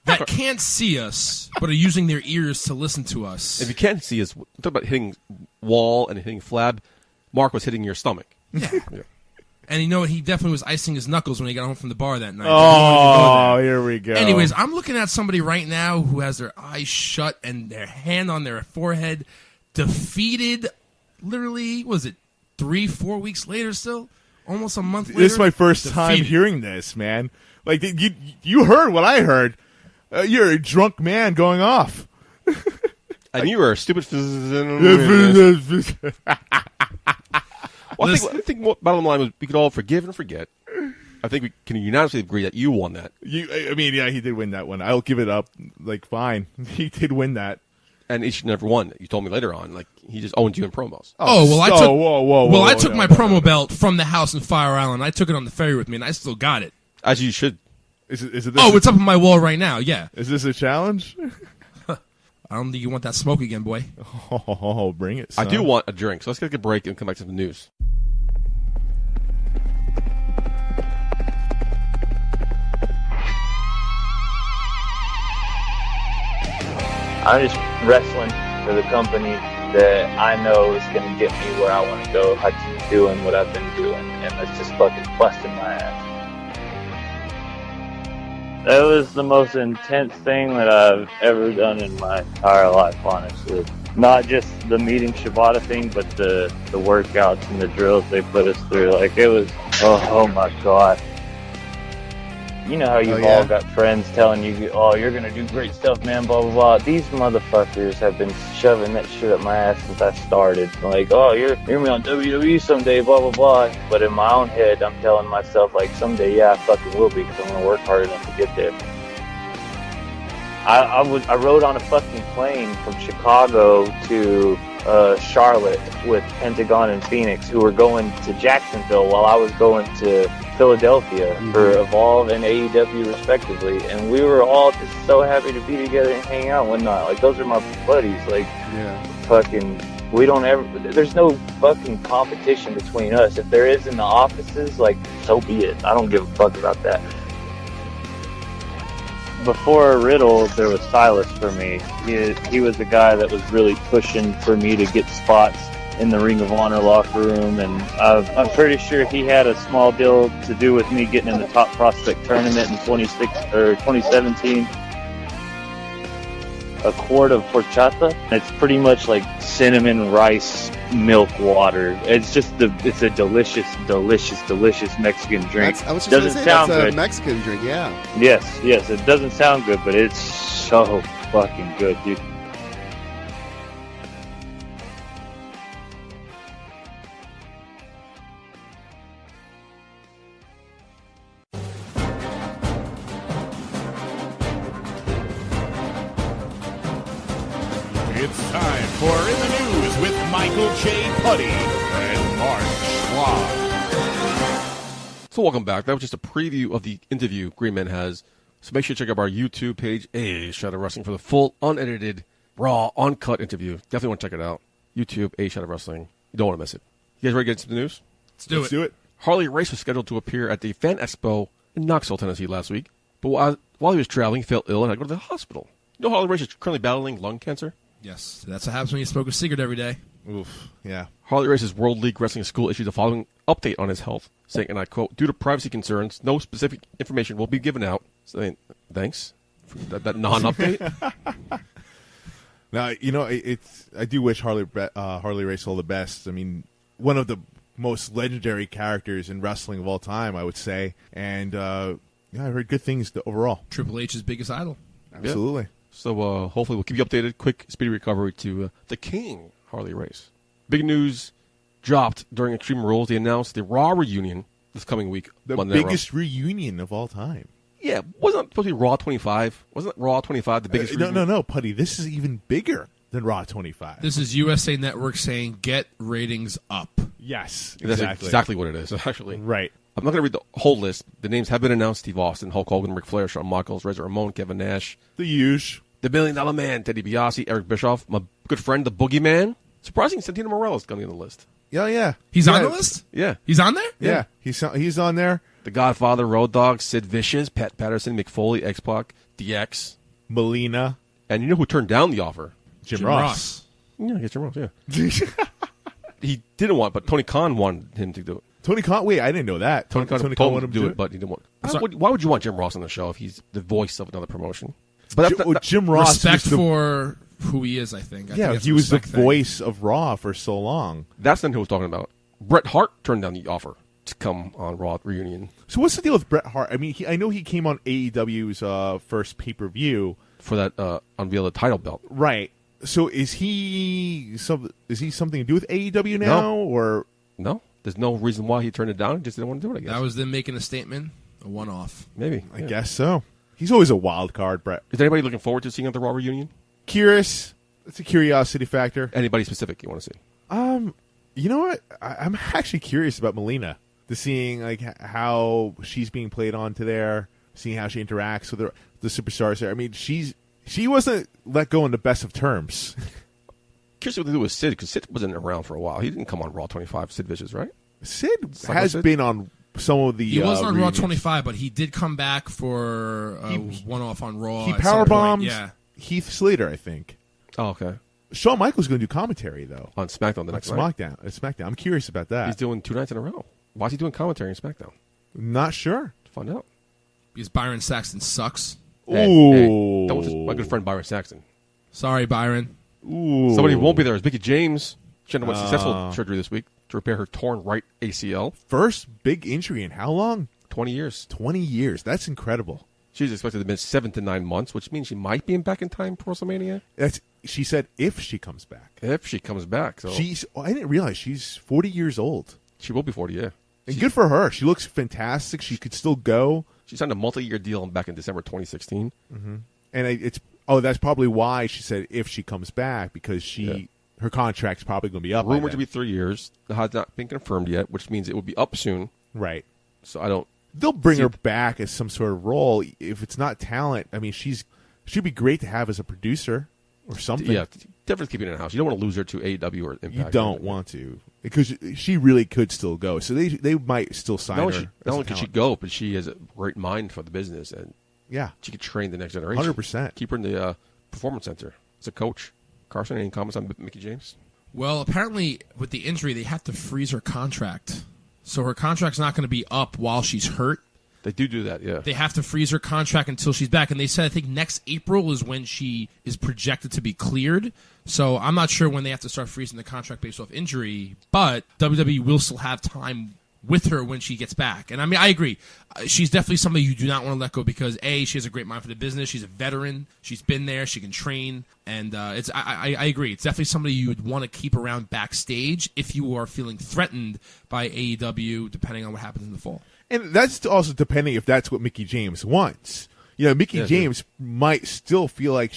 that can't see us but are using their ears to listen to us, If you can't see us, talk about hitting wall and hitting flab. Mark was hitting your stomach. yeah. And you know what? He definitely was icing his knuckles when he got home from the bar that night. Oh, here we go. Anyways, I'm looking at somebody right now who has their eyes shut and their hand on their forehead, defeated. Literally, was it 3-4 weeks later? Still, almost a month later. This is my first time defeated. hearing this, man. Like, you heard what I heard. You're a drunk man going off. And you were a stupid Well, I think bottom line was we could all forgive and forget. I think we can unanimously agree that you won that. I mean, yeah, he did win that one. I'll give it up. Like, fine. He did win that. And each and every one, you told me later on, like, he just owned you in promos. Oh, well, I took. Whoa, I took my promo belt from the house in Fire Island. I took it on the ferry with me, and I still got it. As you should. Is it this It's up on my wall right now. Yeah. Is this a challenge? I don't think you want that smoke again, boy. Oh, bring it, son. I do want a drink, so let's get a break and come back to the news. I'm just wrestling for the company that I know is going to get me where I want to go. I keep doing what I've been doing, and that's just fucking busting my ass. That was the most intense thing that I've ever done in my entire life, honestly. Not just the meeting Shibata thing, but the workouts and the drills they put us through. Like, it was, oh my God. You know how you've all got friends telling you, oh, you're going to do great stuff, man, blah, blah, blah. These motherfuckers have been shoving that shit up my ass since I started. Like, oh, you're going to be on WWE someday, blah, blah, blah. But in my own head, I'm telling myself, like, someday, yeah, I fucking will be, because I'm going to work hard enough to get there. I rode on a fucking plane from Chicago to Charlotte with Pentagon and Phoenix, who were going to Jacksonville while I was going to Philadelphia for Evolve and AEW respectively, and we were all just so happy to be together and hang out and whatnot. Like, those are my buddies. Like, fucking, we don't ever, there's no fucking competition between us. If there is in the offices, like, so be it. I don't give a fuck about that. Before Riddle, there was Silas for me. He was the guy that was really pushing for me to get spots in the Ring of Honor locker room, and I'm pretty sure he had a small deal to do with me getting in the Top Prospect tournament in 2017. A quart of horchata. It's pretty much like cinnamon rice milk water. It's just it's a delicious, delicious, delicious Mexican drink. I was just doesn't say, sound that's good. a Mexican drink, yeah. Yes, it doesn't sound good, but it's so fucking good, dude. It's time for In the News with Michael Jeopuddy and Marc Schwab. So welcome back. That was just a preview of the interview Green Man has. So make sure to check out our YouTube page, A Shadow Wrestling, for the full, unedited, raw, uncut interview. Definitely want to check it out. YouTube, A Shadow Wrestling. You don't want to miss it. You guys ready to get into the news? Let's do it. Harley Race was scheduled to appear at the Fan Expo in Knoxville, Tennessee last week. But while he was traveling, he fell ill and had to go to the hospital. You know Harley Race is currently battling lung cancer? Yes, that's what happens when you smoke a cigarette every day. Oof, yeah. Harley Race's World League Wrestling School issued the following update on his health, saying, and I quote, due to privacy concerns, no specific information will be given out. Saying, thanks for that non-update. Now, you know, I do wish Harley Race all the best. I mean, one of the most legendary characters in wrestling of all time, I would say. And, I heard good things overall. Triple H's biggest idol. Absolutely. Yeah. So hopefully we'll keep you updated. Quick, speedy recovery to the King, Harley Race. Big news dropped during Extreme Rules. They announced the Raw reunion this coming week. The Monday biggest reunion of all time. Yeah, wasn't it supposed to be Raw 25? Wasn't Raw 25 the biggest reunion? No, Putty. This is even bigger than Raw 25. This is USA Network saying, get ratings up. Yes, That's exactly. exactly what it is, actually. Right. I'm not going to read the whole list. The names have been announced. Steve Austin, Hulk Hogan, Ric Flair, Shawn Michaels, Razor Ramon, Kevin Nash. The huge. The $1 Million Man, Teddy DiBiase, Eric Bischoff, my good friend, the Boogeyman. Surprising, Santino Morella's going to be on the list. Yeah. He's on the list? Yeah. He's on there? Yeah. He's on there. The Godfather, Road Dogg, Sid Vicious, Pat Patterson, Mick Foley, X-Pac, DX. Melina. And you know who turned down the offer? Jim Ross. Yeah, I guess Jim Ross, yeah. He didn't want, but Tony Khan wanted him to do it. Tony Khan? Wait, I didn't know that. Tony Khan wanted told him to do it, but he didn't want. Why would you want Jim Ross on the show if he's the voice of another promotion? But Jim Ross. Respect for who he is, I think. He was the voice of Raw for so long. That's not who I was talking about. Bret Hart turned down the offer to come on Raw reunion. So what's the deal with Bret Hart? I mean, I know he came on AEW's first pay-per-view for that unveil the title belt. Right. So is he something to do with AEW now, or no? There's no reason why he turned it down. He just didn't want to do it, I guess. That was them making a statement, a one-off. Maybe. I guess so. He's always a wild card, Bret. Is anybody looking forward to seeing at the Raw reunion? Curious. It's a curiosity factor. Anybody specific you want to see? You know what? I'm actually curious about Melina. To seeing like how she's being played onto there, seeing how she interacts with the superstars there. I mean, she wasn't let go in the best of terms. Curious what they do with Sid, because Sid wasn't around for a while. He didn't come on Raw 25, Sid Vicious, right? Sid has been on some of the He wasn't on Raw reunions. 25, but he did come back for one-off on Raw. He at some powerbombed. point. Yeah. Heath Slater, I think. Oh, okay. Shawn Michaels going to do commentary though On SmackDown the next night. SmackDown. I'm curious about that. He's doing 2 nights in a row. Why is he doing commentary on SmackDown? Not sure. Find out. Because Byron Saxton sucks. Ooh. Don't just my good friend Byron Saxton. Sorry, Byron. Ooh. Somebody who won't be there is Mickie James. She underwent successful surgery this week to repair her torn right ACL. First big injury in how long? 20 years. 20 years. That's incredible. She's expected to miss 7 to 9 months, which means she might be back in time for WrestleMania. She said if she comes back. If she comes back. So I didn't realize she's 40 years old. She will be 40, yeah. And good for her. She looks fantastic. She could still go. She signed a multi-year deal back in December 2016. Mm-hmm. And that's probably why she said if she comes back, because her contract's probably going to be up. Rumored to be 3 years. It has not been confirmed yet, which means it will be up soon. Right. So they'll bring her back as some sort of role. If it's not talent, I mean, she'd be great to have as a producer or something. Yeah, definitely keep it in house. You don't want to lose her to AEW or Impact. You don't want to, because she really could still go. So they might still sign her. Not only could she go, but she has a great mind for the business, and she could train the next generation. 100%. Keep her in the performance center as a coach. Carson, any comments on Mickie James? Well, apparently with the injury, they have to freeze her contract. So her contract's not going to be up while she's hurt. They do that, yeah. They have to freeze her contract until she's back. And they said, I think, next April is when she is projected to be cleared. So I'm not sure when they have to start freezing the contract based off injury. But WWE will still have time with her when she gets back. And I mean, I agree. She's definitely somebody you do not want to let go because, A, she has a great mind for the business. She's a veteran. She's been there. She can train. And I agree. It's definitely somebody you would want to keep around backstage if you are feeling threatened by AEW, depending on what happens in the fall. And that's also depending if that's what Mickie James wants. You know, Mickie James might still feel like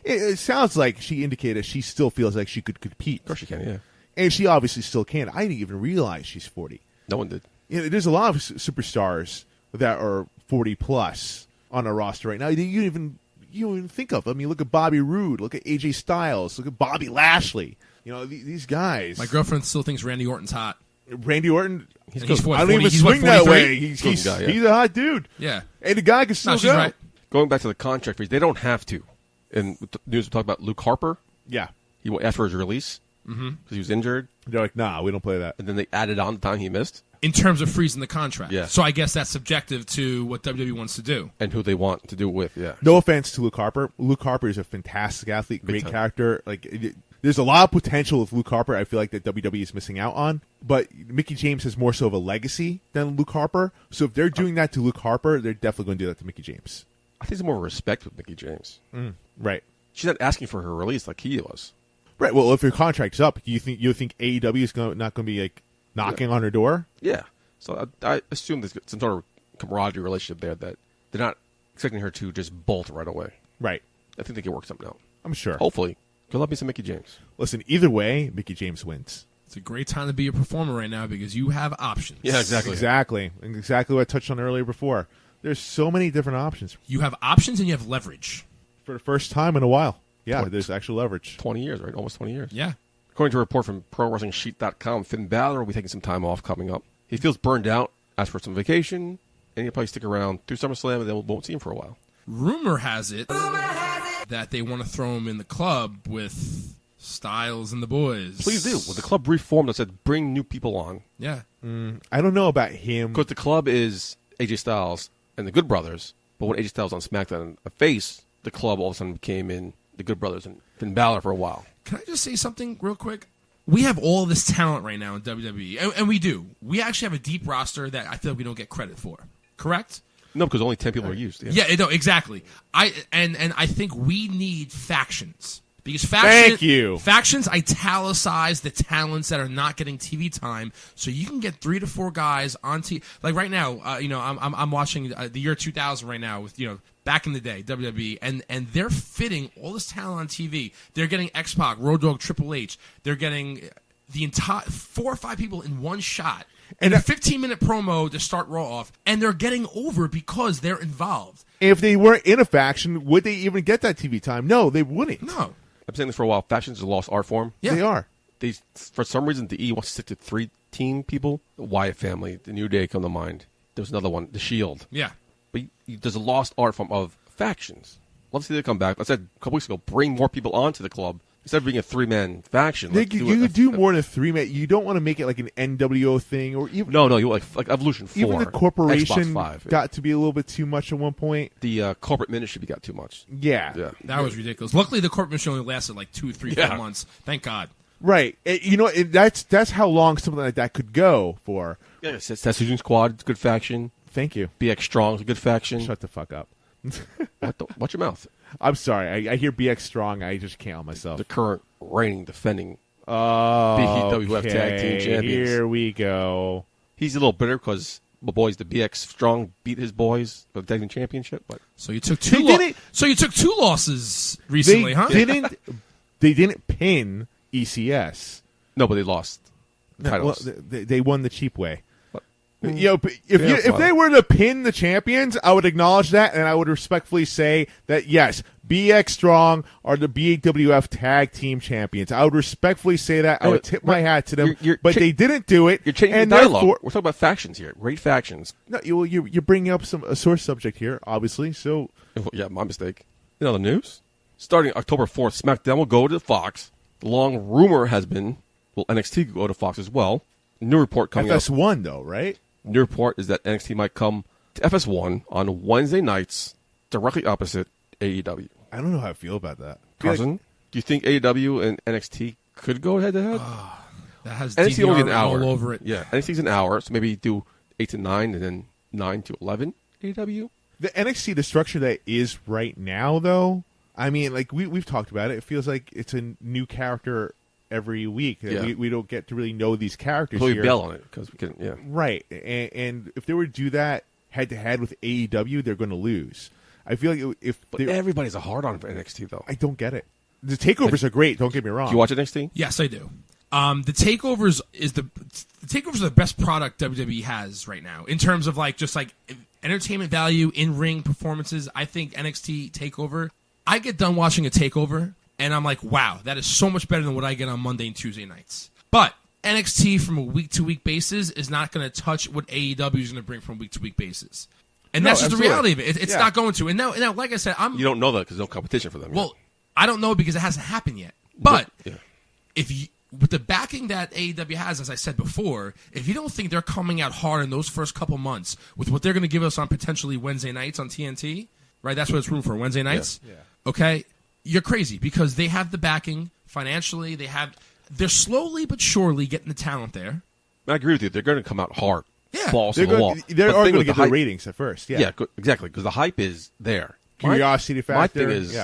it sounds like she indicated she still feels like she could compete. Of course she can, yeah. And she obviously still can. I didn't even realize she's 40. No one did. You know, there's a lot of superstars that are 40 plus on a roster right now. You don't even think of. I mean, look at Bobby Roode. Look at AJ Styles. Look at Bobby Lashley. You know, these guys. My girlfriend still thinks Randy Orton's hot. Randy Orton, he's I don't even swing that way. He's a hot dude. Yeah. And the guy can still go. Right. Going back to the contract freeze, they don't have to. And with the news we talked about Luke Harper. Yeah. He asked for his release because he was injured. They're like, nah, we don't play that. And then they added on the time he missed. In terms of freezing the contract. Yeah. So I guess that's subjective to what WWE wants to do. And who they want to do it with, yeah. No offense to Luke Harper. Luke Harper is a fantastic athlete, great character. There's a lot of potential with Luke Harper I feel like that WWE is missing out on. But Mickie James has more so of a legacy than Luke Harper. So if they're doing that to Luke Harper, they're definitely going to do that to Mickie James. I think there's more respect with Mickie James. Right. She's not asking for her release like he was. Right. Well, if your contract's up, do you think AEW is not going to be like knocking on her door? Yeah. So I assume there's some sort of camaraderie relationship there that they're not expecting her to just bolt right away. Right. I think they can work something out. I'm sure. Hopefully. Good luck me some Mickie James. Listen, either way, Mickie James wins. It's a great time to be a performer right now because you have options. Yeah, exactly. Exactly. And exactly what I touched on earlier before. There's so many different options. You have options and you have leverage. For the first time in a while. Yeah, there's actual leverage. 20 years, right? Almost 20 years. Yeah. According to a report from ProWrestlingSheet.com, Finn Balor will be taking some time off coming up. He feels burned out, asked for some vacation, and he'll probably stick around through SummerSlam and then we won't see him for a while. Rumor has it that they want to throw him in the club with Styles and the boys. Please do. Well, the club reformed that said bring new people on. Yeah. I don't know about him. Because the club is AJ Styles and the Good Brothers, but when AJ Styles on SmackDown a face, the club all of a sudden became in the Good Brothers and Finn Balor for a while. Can I just say something real quick? We have all this talent right now in WWE, and we do. We actually have a deep roster that I feel like we don't get credit for. Correct? No, because only 10 people are used. Yeah, no, exactly. I think we need factions. Because Thank you. Factions italicize the talents that are not getting TV time, so you can get 3 to 4 guys on TV. Like right now, I'm watching the year 2000 right now with back in the day WWE, and they're fitting all this talent on TV. They're getting X-Pac, Road Dogg, Triple H. They're getting the entire 4 or 5 people in one shot. And a 15-minute promo to start Raw off, and they're getting over because they're involved. If they weren't in a faction, would they even get that TV time? No, they wouldn't. No. I've been saying this for a while. Factions is a lost art form. Yeah. They are. For some reason, the E wants to stick to 3 team people. The Wyatt family, the New Day come to mind. There's another one, the Shield. Yeah. But there's a lost art form of factions. Love to see them come back. I said a couple weeks ago, bring more people onto the club instead of being a 3-man faction. You could do more than a 3-man. You don't want to make it like an NWO thing, or even no. You like Evolution 4. Even the corporation Xbox 5, got to be a little bit too much at one point. The corporate ministry got too much. Yeah. That was ridiculous. Luckily, the corporate ministry only lasted like 2, 3, 4 months. Thank God. Right. That's how long something like that could go for. Yeah, Session Squad, it's a good faction. Thank you. BX Strong's a good faction. Shut the fuck up. Watch your mouth. I'm sorry. I hear BX Strong. I just can't help myself. The current reigning, defending BWF Tag Team Champions. Here we go. He's a little bitter because my boys, the BX Strong, beat his boys for the Tag Team Championship. But so you took two losses recently, huh? They didn't pin ECS. No, but they lost titles. Well, they won the cheap way. If they were to pin the champions, I would acknowledge that, and I would respectfully say that yes, BX Strong are the BWF Tag Team Champions. I would respectfully say that. I would tip my hat to them, but they didn't do it. You're changing the dialogue. We're talking about factions here, great factions. No, you're bringing up a sore subject here, obviously. So yeah, my mistake. In other news, starting October 4th, SmackDown will go to Fox. The long rumor has been, NXT could go to Fox as well. New report coming out. FS1 though, right? New report is that NXT might come to FS1 on Wednesday nights, directly opposite AEW. I don't know how I feel about that. Carson, do you think AEW and NXT could go head to head? That has NXT only an DVR hour. all over it. Yeah, NXT's an hour, so maybe do 8 to 9 and then 9 to 11 AEW. The NXT, the structure that is right now, though, I mean, like we've talked about it. It feels like it's a new character every week. Yeah. We don't get to really know these characters. We here. bail on it because we can. Yeah, right. And if they were to do that head to head with AEW, they're going to lose. I feel like but everybody's a hard on for NXT though. I don't get it. The takeovers are great. Don't get me wrong. Do you watch NXT? Yes, I do. The takeovers is the takeovers are the best product WWE has right now in terms of just entertainment value, in ring performances. I think NXT takeover. I get done watching a takeover and I'm like, wow, that is so much better than what I get on Monday and Tuesday nights. But NXT from a week to week basis is not going to touch what AEW is going to bring from week to week basis. And that's just the reality of it. It's not going to. And now, like I said, you don't know that because there's no competition for them. Well, I don't know because it hasn't happened yet. But with the backing that AEW has, as I said before, if you don't think they're coming out hard in those first couple months with what they're going to give us on potentially Wednesday nights on TNT, right? That's what it's room for, Wednesday nights. Yeah. Okay, you're crazy because they have the backing financially. They're slowly but surely getting the talent there. I agree with you. They're going to come out hard. Yeah, balls to the wall. They're going to get the ratings at first. Yeah, exactly. Because the hype is there. Curiosity factor. My thing is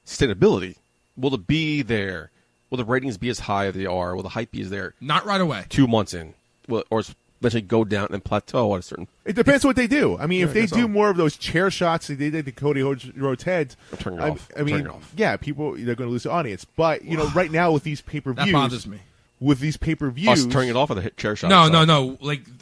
sustainability. Will it be there? Will the ratings be as high as they are? Will the hype be as there? Not right away. 2 months in, or eventually go down and plateau at a certain. It depends what they do. I mean, if they do more of those chair shots that they did to Cody Rhodes' heads, I'm turning it off. I mean, people they're going to lose the audience. But right now with these pay-per-views, that bothers me. With these pay-per-views, us turning it off with a chair shot. No.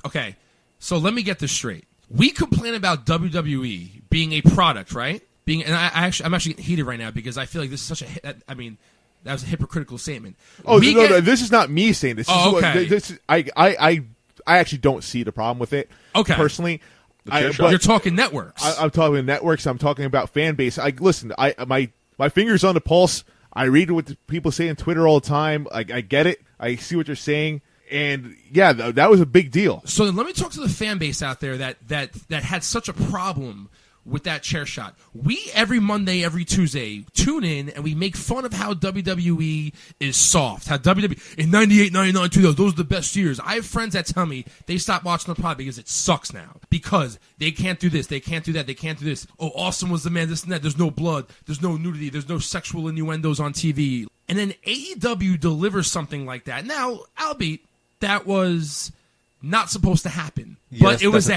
Okay. So let me get this straight. We complain about WWE being a product, right? I'm actually getting heated right now because I feel like this is such a. I mean, that was a hypocritical statement. Oh no! This is not me saying this. Okay. I actually don't see the problem with it. Okay. Personally, but you're talking networks. I'm talking networks. I'm talking about fan base. Listen. My finger's on the pulse. I read what the people say on Twitter all the time. I get it. I see what you're saying. And yeah, that was a big deal. So then let me talk to the fan base out there that had such a problem with that chair shot. We, every Monday, every Tuesday, tune in and we make fun of how WWE is soft. How WWE, in 98, 99, 2000, those are the best years. I have friends that tell me they stopped watching the pod because it sucks now. Because they can't do this, they can't do that, they can't do this. Oh, Austin was the man, this and that. There's no blood, there's no nudity, there's no sexual innuendos on TV. And then AEW delivers something like that. Now, albeit, that was not supposed to happen, but it was a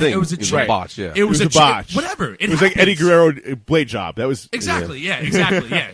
botch. Yeah, it was a botch. Whatever. It was like Eddie Guerrero blade job. That was exactly. Yeah, exactly. Yeah.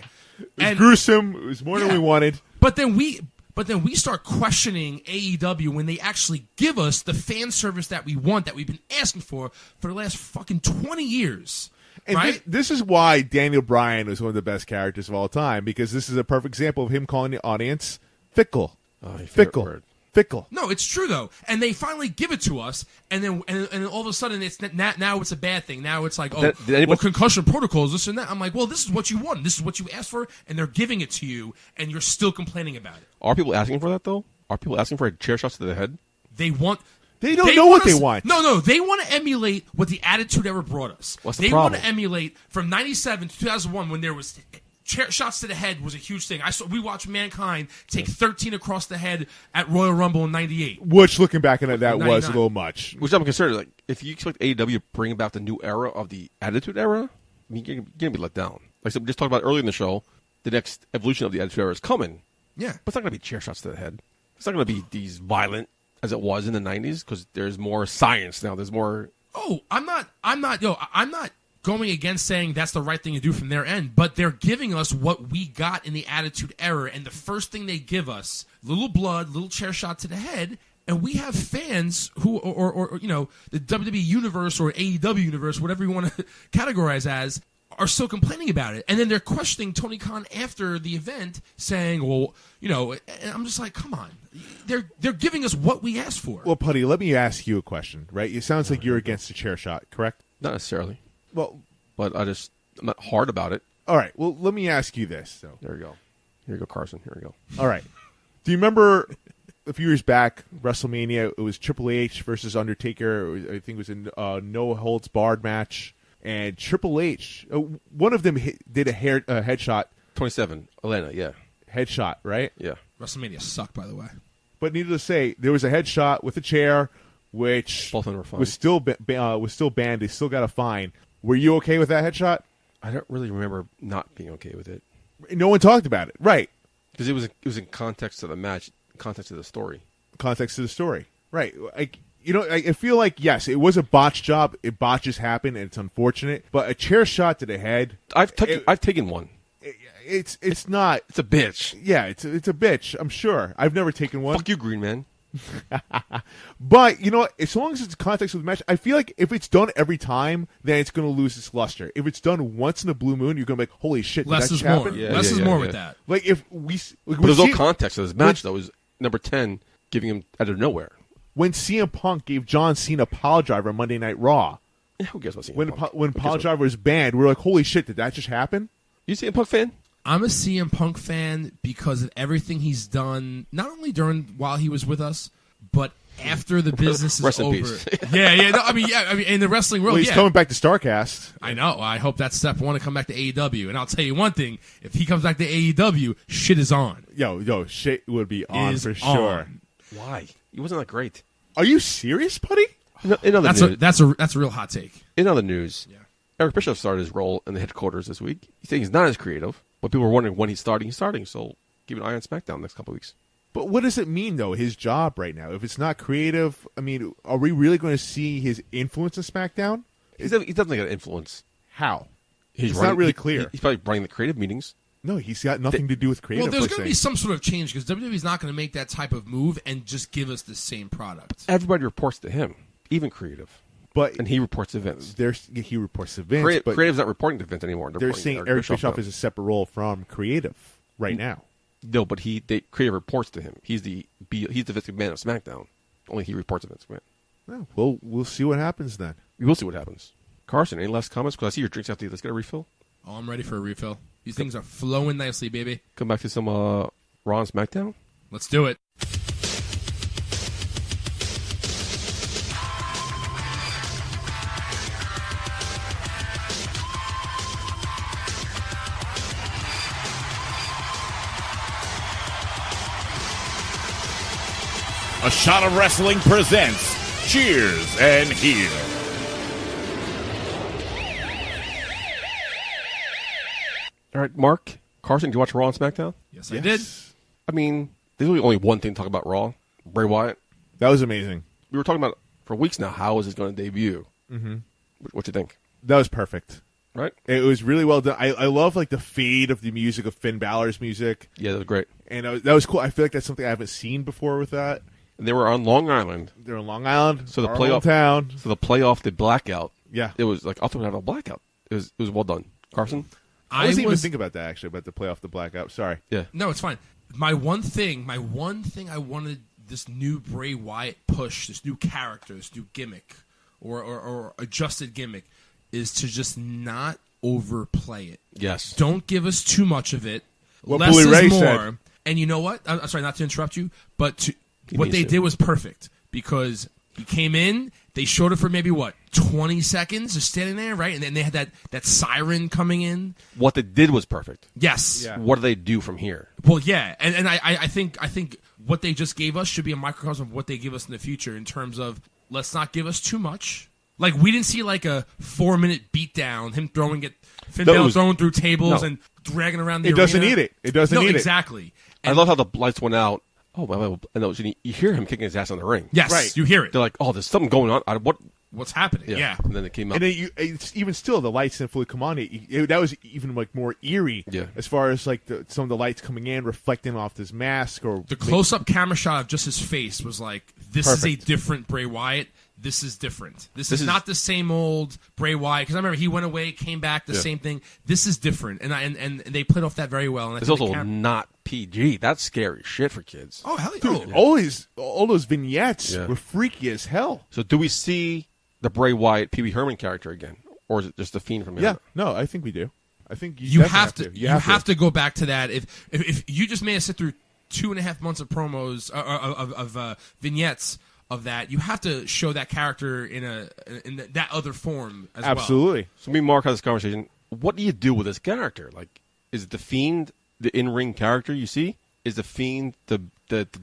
It was gruesome. It was more than we wanted. But then we start questioning AEW when they actually give us the fan service that we want, that we've been asking for the last fucking 20 years. And right? This is why Daniel Bryan was one of the best characters of all time, because this is a perfect example of him calling the audience fickle. Fickle. fickle. No, it's true though, and they finally give it to us, and then all of a sudden it's now it's a bad thing. Now it's like, concussion protocols, this and that. I'm like, well, this is what you want, this is what you asked for, and they're giving it to you, and you're still complaining about it. Are people asking for that though? Are people asking for a chair shots to the head? They don't know what they want. No, they want to emulate what the Attitude Era brought us. What's the problem? They want to emulate from 97 to 2001 when there was chair shots to the head was a huge thing. We watched Mankind take 13 across the head at Royal Rumble in 98. Which, looking back at that, was a little much. Which I'm concerned. Like, if you expect AEW to bring about the new era of the Attitude Era, I mean, you're going to be let down. Like we just talked about earlier in the show, the next evolution of the Attitude Era is coming. Yeah. But it's not going to be chair shots to the head. It's not going to be these violent as it was in the 90s because there's more science now. There's more... Oh, I'm not going against saying that's the right thing to do from their end, but they're giving us what we got in the Attitude Era, and the first thing they give us, little blood, little chair shot to the head, and we have fans who, or the WWE universe or AEW universe, whatever you want to categorize as, are still complaining about it. And then they're questioning Tony Khan after the event, saying, well, and I'm just like, come on. They're giving us what we asked for. Well, Putty, let me ask you a question, right? It sounds like you're against the chair shot, correct? Not necessarily. Well, but I'm not hard about it. All right. Well, let me ask you this. So. There we go. Here you go, Carson. Here we go. All right. Do you remember a few years back, WrestleMania? It was Triple H versus Undertaker. I think it was a no holds barred match, and Triple H, one of them did a headshot. 27, Atlanta. Yeah. Headshot, right? Yeah. WrestleMania sucked, by the way. But needless to say, there was a headshot with a chair, which both of them were fine. was still banned. They still got a fine. Were you okay with that headshot? I don't really remember not being okay with it. No one talked about it, right? Because it was in context to the match, context to the story. Context to the story, right? I feel like yes, it was a botched job. Botches happen, and it's unfortunate. But a chair shot to the head. I've taken one. It's not. It's a bitch. Yeah, it's a bitch. I'm sure. I've never taken one. Fuck you, Green Man. But as long as it's context with the match, I feel like if it's done every time, then it's going to lose its luster. If it's done once in a blue moon, you're going to be like, "Holy shit!" Less is more. Less is more with that. Like if we, but there's no context to this match though. Is number 10 giving him out of nowhere when CM Punk gave John Cena Pile Driver on Monday Night Raw. Yeah, who cares about CM Punk? When Pile Driver was banned, we were like, "Holy shit! Did that just happen?" You a CM Punk fan? I'm a CM Punk fan because of everything he's done, not only while he was with us, but after the business is over. Peace. Yeah. No, I mean, in the wrestling world, he's coming back to StarCast. I know. I hope that's step one to come back to AEW. And I'll tell you one thing: if he comes back to AEW, shit is on. Yo, shit would be on for sure. Why? He wasn't that great. Are you serious, Putty? In other news, that's a real hot take. In other news, yeah. Eric Bischoff started his role in the headquarters this week. He's saying he's not as creative, but people were wondering when he's starting. He's starting, so keep an eye on SmackDown next couple of weeks. But what does it mean, though, his job right now? If it's not creative, I mean, are we really going to see his influence in SmackDown? He's definitely got influence. How? It's not really clear. He's probably running the creative meetings. No, he's got nothing to do with creative. Well, there's going to be some sort of change because WWE's not going to make that type of move and just give us the same product. Everybody reports to him, even creative. And he reports to Vince. He reports to Vince. Creative's not reporting to Vince anymore. They're saying Eric Bischoff is a separate role from creative right now. No, but creative reports to him. He's the Vince McMahon of SmackDown. Only he reports to Vince McMahon. Well, we'll see what happens then. We will see what happens. Carson, any last comments? Because I see your drinks after you. Let's get a refill. Oh, I'm ready for a refill. These things are flowing nicely, baby. Come back to some Raw and SmackDown? Let's do it. A Shot of Wrestling presents Cheers and Heel. All right, Mark, Carson, did you watch Raw and SmackDown? Yes, I did. I mean, there's really only one thing to talk about Raw. Bray Wyatt. That was amazing. We were talking about for weeks now, how is this going to debut? Mm-hmm. What you think? That was perfect. Right? It was really well done. I love like the fade of the music of Finn Balor's music. Yeah, that was great. And that was cool. I feel like that's something I haven't seen before with that. And they were on Long Island. They're in Long Island. So the playoff town. So the playoff, the blackout. Yeah. It was like, I thought we'd have a blackout. It was well done. Carson? I wasn't even thinking about that, actually, about the playoff, the blackout. Sorry. Yeah. No, it's fine. My one thing I wanted this new Bray Wyatt push, this new character, this new gimmick, or adjusted gimmick, is to just not overplay it. Yes. Don't give us too much of it. What Less Bully is Ray more. said. And you know what? I'm sorry not to interrupt you, but what they did was perfect, because he came in, they showed it for maybe, 20 seconds, just standing there, right? And then they had that siren coming in. What they did was perfect. Yes. Yeah. What do they do from here? Well, yeah, and I think what they just gave us should be a microcosm of what they give us in the future in terms of, let's not give us too much. Like, we didn't see like a 4-minute beatdown, him throwing it, Finn Balor throwing through tables and dragging around the arena. It doesn't need it. It doesn't need it. Exactly. I love how the lights went out. Oh, well, and you hear him kicking his ass on the ring. Yes, Right. you hear it. They're like, oh, there's something going on. What's happening? Yeah. And then it came out. And then it's even still, the lights didn't fully come on. That was even like more eerie. Yeah. As far as like some of the lights coming in, reflecting off this mask, or The close-up camera shot of just his face was like, this is a Perfect. different Bray Wyatt. This is different. This is not the same old Bray Wyatt. Because I remember he went away, came back, the same thing. This is different, and they played off that very well. And I It's think also not PG. That's scary shit for kids. oh hell Dude, yeah. all those vignettes Yeah. were freaky as hell. So do we see the Bray Wyatt Pee Wee Herman character again, or is it just the Fiend from here? Yeah, no, I think we do. I think You definitely have to. You have to go back to that. If you just made us sit through 2.5 months of promos of vignettes of that, you have to show that character in that other form as well. Absolutely. So me and Mark had this conversation. What do you do with this character? Like, is it the Fiend, the in-ring character you see? Is the Fiend the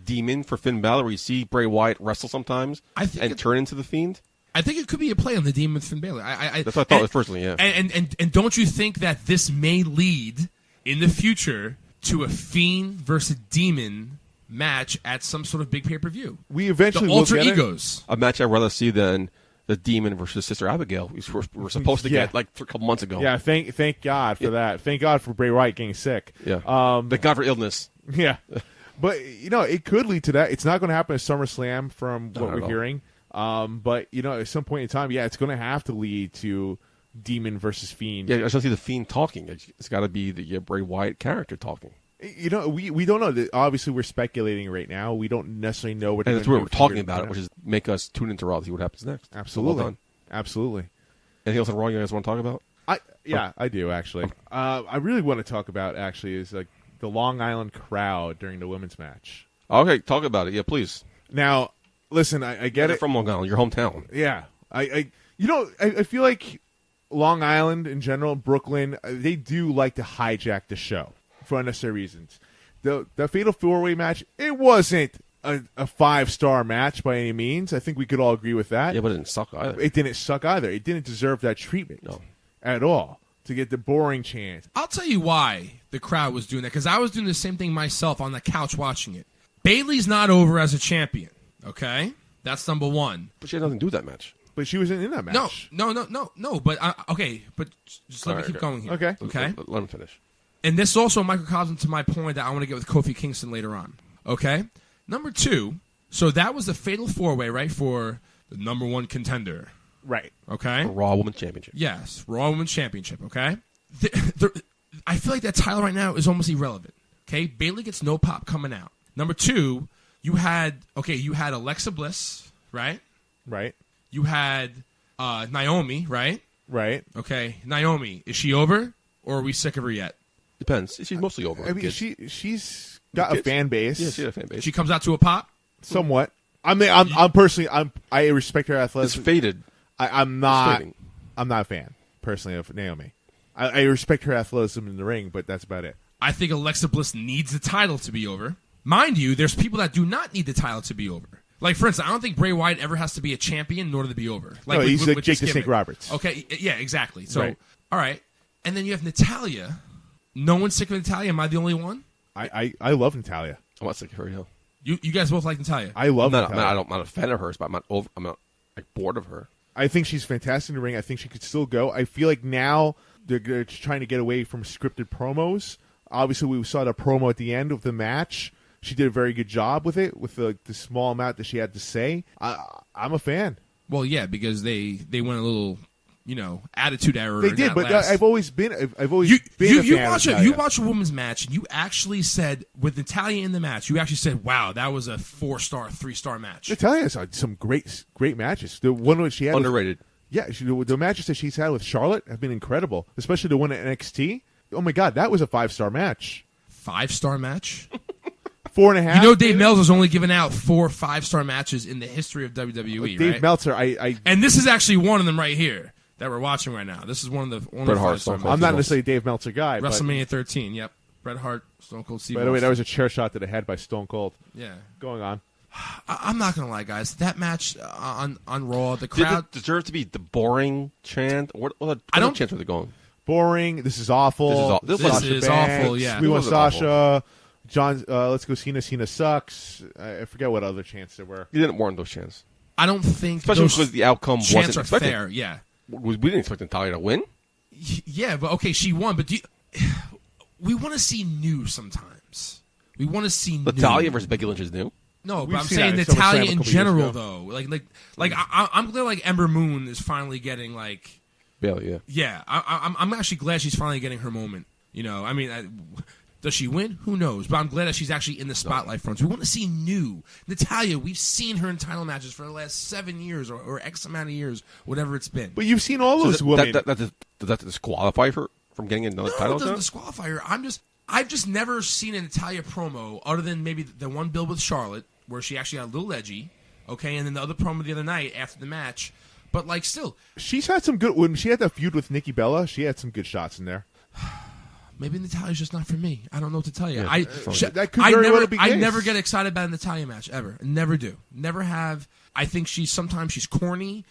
demon for Finn Balor, where you see Bray Wyatt wrestle sometimes and turn into the Fiend? I think it could be a play on the demon with Finn Balor. That's what I thought personally, yeah. And don't you think that this may lead in the future to a Fiend versus Demon match at some sort of big pay-per-view? We eventually the will alter get it. egos. A match I'd rather see than the Demon versus Sister Abigail, which we're supposed to get like a couple months ago. Yeah, thank God for that. Thank God for Bray Wyatt getting sick. Yeah. Thank God for illness. Yeah. But, it could lead to that. It's not going to happen at SummerSlam from what we're hearing. But, at some point in time, it's going to have to lead to Demon versus Fiend. Yeah, I just see the Fiend talking. It's got to be the Bray Wyatt character talking. We don't know. Obviously, we're speculating right now. We don't necessarily know what. And that's what we're talking about, which is make us tune into Raw to see what happens next. Absolutely. Well done. Absolutely. Anything else on Raw you guys want to talk about? I do, actually. I really want to talk about, is like the Long Island crowd during the women's match. Okay, talk about it. Yeah, please. Now, listen, I get You're it. from Long Island, your hometown. Yeah. I feel like Long Island in general, Brooklyn, they do like to hijack the show for unnecessary reasons. The Fatal 4-Way match, it wasn't a 5-star match by any means. I think we could all agree with that. Yeah, but it didn't suck either. It didn't suck either. It didn't deserve that treatment at all to get the boring chance. I'll tell you why the crowd was doing that, because I was doing the same thing myself on the couch watching it. Bayley's not over as a champion, okay? That's number one. But she had nothing to do with that match. But she wasn't in that match. No. But okay, but just let me keep going here. Okay. Let him finish. And this is also a microcosm to my point that I want to get with Kofi Kingston later on. Okay? Number two, so that was the Fatal 4-Way, right, for the number one contender. Right. Okay? The Raw Women's Championship. Yes, Raw Women's Championship, okay? I feel like that title right now is almost irrelevant. Okay? Bayley gets no pop coming out. Number two, you had Alexa Bliss, right? Right. You had Naomi, right? Right. Okay, Naomi, is she over, or are we sick of her yet? Depends. She's mostly over. I mean, she's got a fan base. Yeah, she had a fan base. She comes out to a pop? Somewhat. I mean, I'm personally, I respect her athleticism. It's faded. I'm not a fan personally of Naomi. I respect her athleticism in the ring, but that's about it. I think Alexa Bliss needs the title to be over. Mind you, there's people that do not need the title to be over. Like, for instance, I don't think Bray Wyatt ever has to be a champion in order to be over. Like, no, he's like with Jake the this Snake gimmick. Roberts. Okay, yeah, exactly. So, Right. All right. And then you have Natalya. No one's sick of Natalya. Am I the only one? I love Natalya. I'm not sick of her, You guys both like Natalya. I love I'm Natalya. not a fan of hers, but I'm not bored of her. I think she's fantastic in the ring. I think she could still go. I feel like now they're trying to get away from scripted promos. Obviously, we saw the promo at the end of the match. She did a very good job with it, with the small amount that she had to say. I'm a fan. Well, yeah, because they went a little attitude error. They did, but I've always been a fan of Natalya. You watch a women's match, and you actually said, with Natalya in the match, you actually said, wow, that was a 4-star, 3-star match. Natalya has some great matches. The one which she had underrated. The matches that she's had with Charlotte have been incredible, especially the one at NXT. Oh my God, that was a 5-star match. 5-star match? 4.5. Dave Meltzer's only given out 4 5-star matches in the history of WWE. Dave Meltzer, and this is actually one of them right here that we're watching right now. This is one of the 5-star matches. I'm not necessarily a Dave Meltzer guy. WrestleMania 13. Yep, Bret Hart, Stone Cold Steve. By the way, that was a chair shot to the head by Stone Cold. Yeah, going on. I'm not gonna lie, guys. That match on Raw, the crowd did it deserve to be the boring chant. What chants were they going? Boring. This is awful. This is awful. Yeah, we want Sasha. John, let's go Cena. Cena sucks. I forget what other chants there were. You didn't warrant those chants. I don't think, especially because the outcome wasn't expected. Fair. Yeah, we didn't expect Natalya to win. Yeah, but okay, she won. But we want to see new sometimes. We want to see Natalya versus Becky Lynch is new. No, but I'm saying Natalya in general, though. I'm glad Ember Moon is finally getting Bailey. Yeah, I'm actually glad she's finally getting her moment. Does she win? Who knows? But I'm glad that she's actually in the spotlight front. So we want to see new Natalya. We've seen her in title matches for the last 7 years or X amount of years, whatever it's been. But you've seen all those women. Does that disqualify her from getting another title? No, it doesn't disqualify her. I've just never seen a Natalya promo other than maybe the one build with Charlotte where she actually got a little edgy, okay, and then the other promo the other night after the match. But still, she's had some good. When she had that feud with Nikki Bella, she had some good shots in there. Maybe Natalya's just not for me. I don't know what to tell you. Yeah, that could very well be the I case. never get excited about a Natalya match ever. Never do. Never have. I think sometimes she's corny.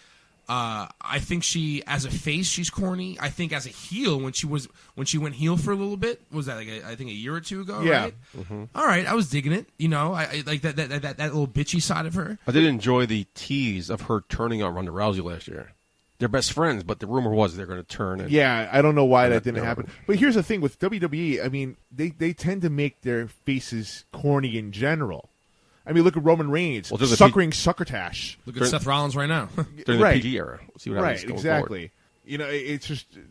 I think as a face she's corny. I think as a heel when she went heel for a little bit, was that I think a year or two ago? Yeah. Right? Mm-hmm. All right, I was digging it. I like that little bitchy side of her. I did enjoy the tease of her turning on Ronda Rousey last year. They're best friends, but the rumor was they're going to turn. I don't know why that didn't happen. But here's the thing with WWE. I mean, they tend to make their faces corny in general. I mean, look at Roman Reigns, suckering succotash. Look at Seth Rollins right now. During the PG era. We'll see what happens going exactly. Forward.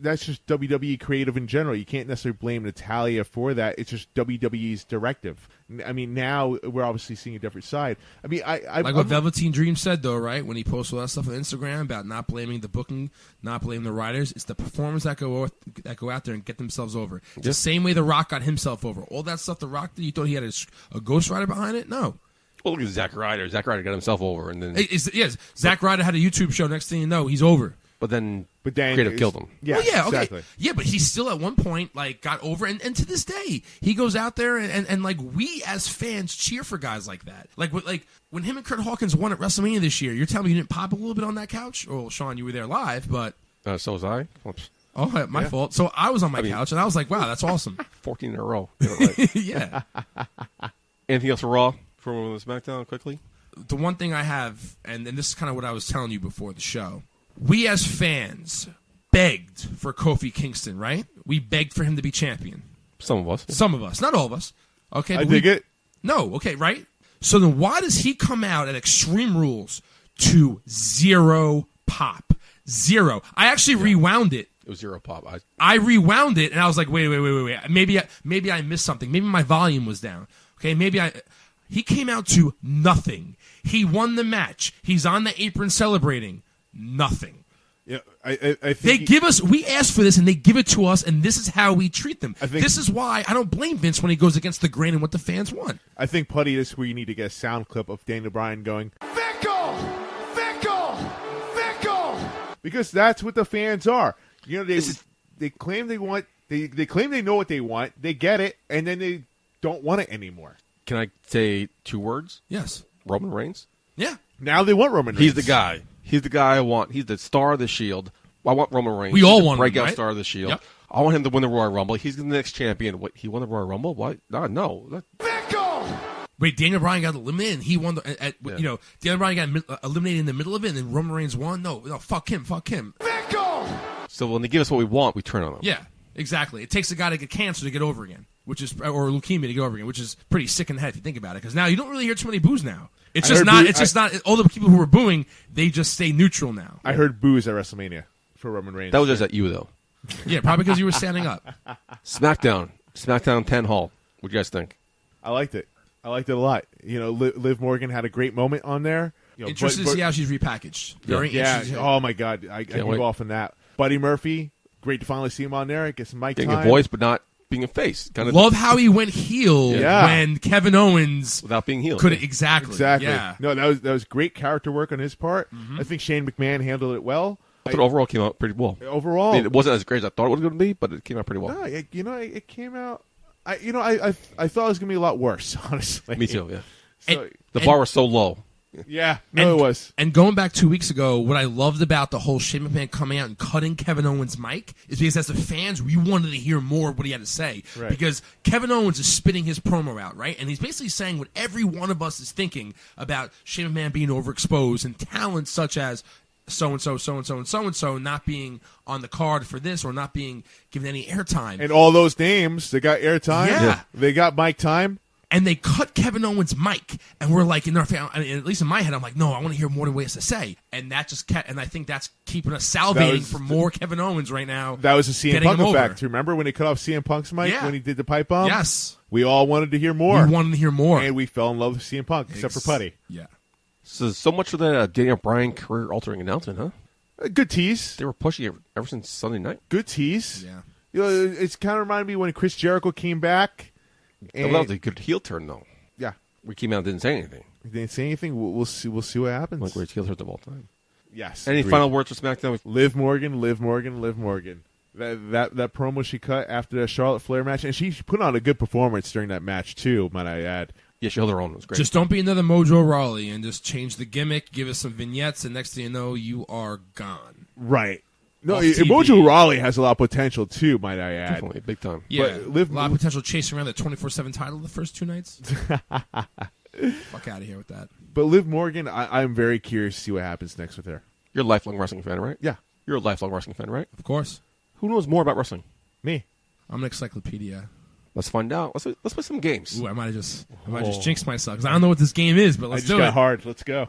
That's just WWE creative in general. You can't necessarily blame Natalya for that. It's just WWE's directive. I mean, now we're obviously seeing a different side. I mean, what Velveteen Dream said though, right? When he posted all that stuff on Instagram about not blaming the booking, not blaming the writers, it's the performers that go out there and get themselves over. It's the same way The Rock got himself over. All that stuff The Rock did, you thought he had a ghostwriter behind it? No. Well, look at Zack Ryder. Zack Ryder got himself over, and then Zack Ryder had a YouTube show. Next thing you know, he's over. But then creative killed him. Yeah, well, yeah, okay. Exactly. Yeah, but he still at one point got over, and to this day he goes out there and we as fans cheer for guys like that. Like when him and Curt Hawkins won at WrestleMania this year. You're telling me you didn't pop a little bit on that couch? Oh, Sean, you were there live, but so was I. Oops. Oh, my fault. So I was on my couch and I was like, wow, that's awesome. 14 in a row. Yeah. Anything else for Raw from SmackDown quickly? The one thing I have, and this is kind of what I was telling you before the show. We as fans begged for Kofi Kingston, right? We begged for him to be champion. Some of us. Some of us. Not all of us. Okay. I dig it. No. Okay, right? So then why does he come out at Extreme Rules to 0 pop? 0. I actually rewound it. It was 0 pop. I rewound it, and I was like, wait. Maybe I missed something. Maybe my volume was down. Okay, He came out to nothing. He won the match. He's on the apron celebrating. Nothing. Yeah, I think we asked for this and they give it to us, and this is how we treat them. This is why I don't blame Vince when he goes against the grain and what the fans want. I think, Putty, this is where you need to get a sound clip of Daniel Bryan going, Fickle! Because that's what the fans are. They claim they want, they claim they know what they want, they get it, and then they don't want it anymore. Can I say 2 words? Yes. Roman Reigns? Yeah. Now they want Roman Reigns. He's the guy. He's the guy I want. He's the star of the Shield. I want Roman Reigns. We all want him, breakout right? star of the Shield. Yep. I want him to win the Royal Rumble. He's the next champion. What? He won the Royal Rumble? What? No. Wait, Daniel Bryan got eliminated, and he won Daniel Bryan got eliminated in the middle of it, and then Roman Reigns won? No, fuck him. So when they give us what we want, we turn on them. Yeah, exactly. It takes a guy to get cancer to get over again, or leukemia to get over again, which is pretty sick in the head if you think about it, because now you don't really hear too many boos now. It's just not all the people who were booing, they just stay neutral now. I heard boos at WrestleMania for Roman Reigns. That was just at you, though. Yeah, probably because you were standing up. SmackDown 10 Hall. What do you guys think? I liked it. I liked it a lot. Liv Morgan had a great moment on there. Interested to see how she's repackaged. Very interesting. Oh my God, I give off on that. Buddy Murphy, great to finally see him on there. Get some mic Getting time. a voice, but not being a face. Love how he went heel when Kevin Owens without being heel. Exactly. Yeah. No, that was great character work on his part. I think Shane McMahon handled it well. I thought overall came out pretty well. Overall, I mean, it wasn't as great as I thought it was going to be, but it came out pretty well. No, it came out. I thought it was going to be a lot worse. Honestly, me too. Yeah. So, the bar was so low. Yeah, it was. And going back 2 weeks ago, what I loved about the whole Shane McMahon coming out and cutting Kevin Owens' mic is because as the fans, we wanted to hear more of what he had to say. Right. Because Kevin Owens is spitting his promo out, right? And he's basically saying what every one of us is thinking about Shane McMahon being overexposed and talents such as so-and-so, so-and-so, and so-and-so not being on the card for this or not being given any airtime. And all those names, they got airtime. Yeah. They got mic time. And they cut Kevin Owens' mic, and we're like, at least in my head, I'm like, no, I want to hear more than what he has to say. And that just kept, and I think that's keeping us salivating for more Kevin Owens right now. That was a CM Punk effect. Remember when they cut off CM Punk's mic when he did the pipe bomb? Yes. We all wanted to hear more. We wanted to hear more. And we fell in love with CM Punk, except for Putty. Yeah. So much for that Daniel Bryan career-altering announcement, huh? A good tease. They were pushing it ever since Sunday night. Good tease. Yeah. It's kind of reminded me when Chris Jericho came back. And that was a good heel turn, though. Yeah. We came out and didn't say anything. He didn't say anything. We'll see what happens. One of the greatest heel turns of all time. Yes. Any agreed. final words for SmackDown? Liv Morgan. That promo she cut after the Charlotte Flair match, and she put on a good performance during that match too, might I add. Yeah, she held her own. It was great. Just don't be another Mojo Rawley and just change the gimmick, give us some vignettes, and next thing you know, you are gone. Right. No, Off TV. Mojo Rawley has a lot of potential too, might I add. Definitely, big time. Yeah, but a lot of potential chasing around the 24/7 title the first 2 nights. Fuck out of here with that. But Liv Morgan, I'm very curious to see what happens next with her. You're a lifelong wrestling fan, right? Yeah. You're a lifelong wrestling fan, right? Of course. Who knows more about wrestling? Me. I'm an encyclopedia. Let's find out. Let's play some games. Ooh, I might have just jinxed myself because I don't know what this game is, but let's do it. I just got hard. Let's go.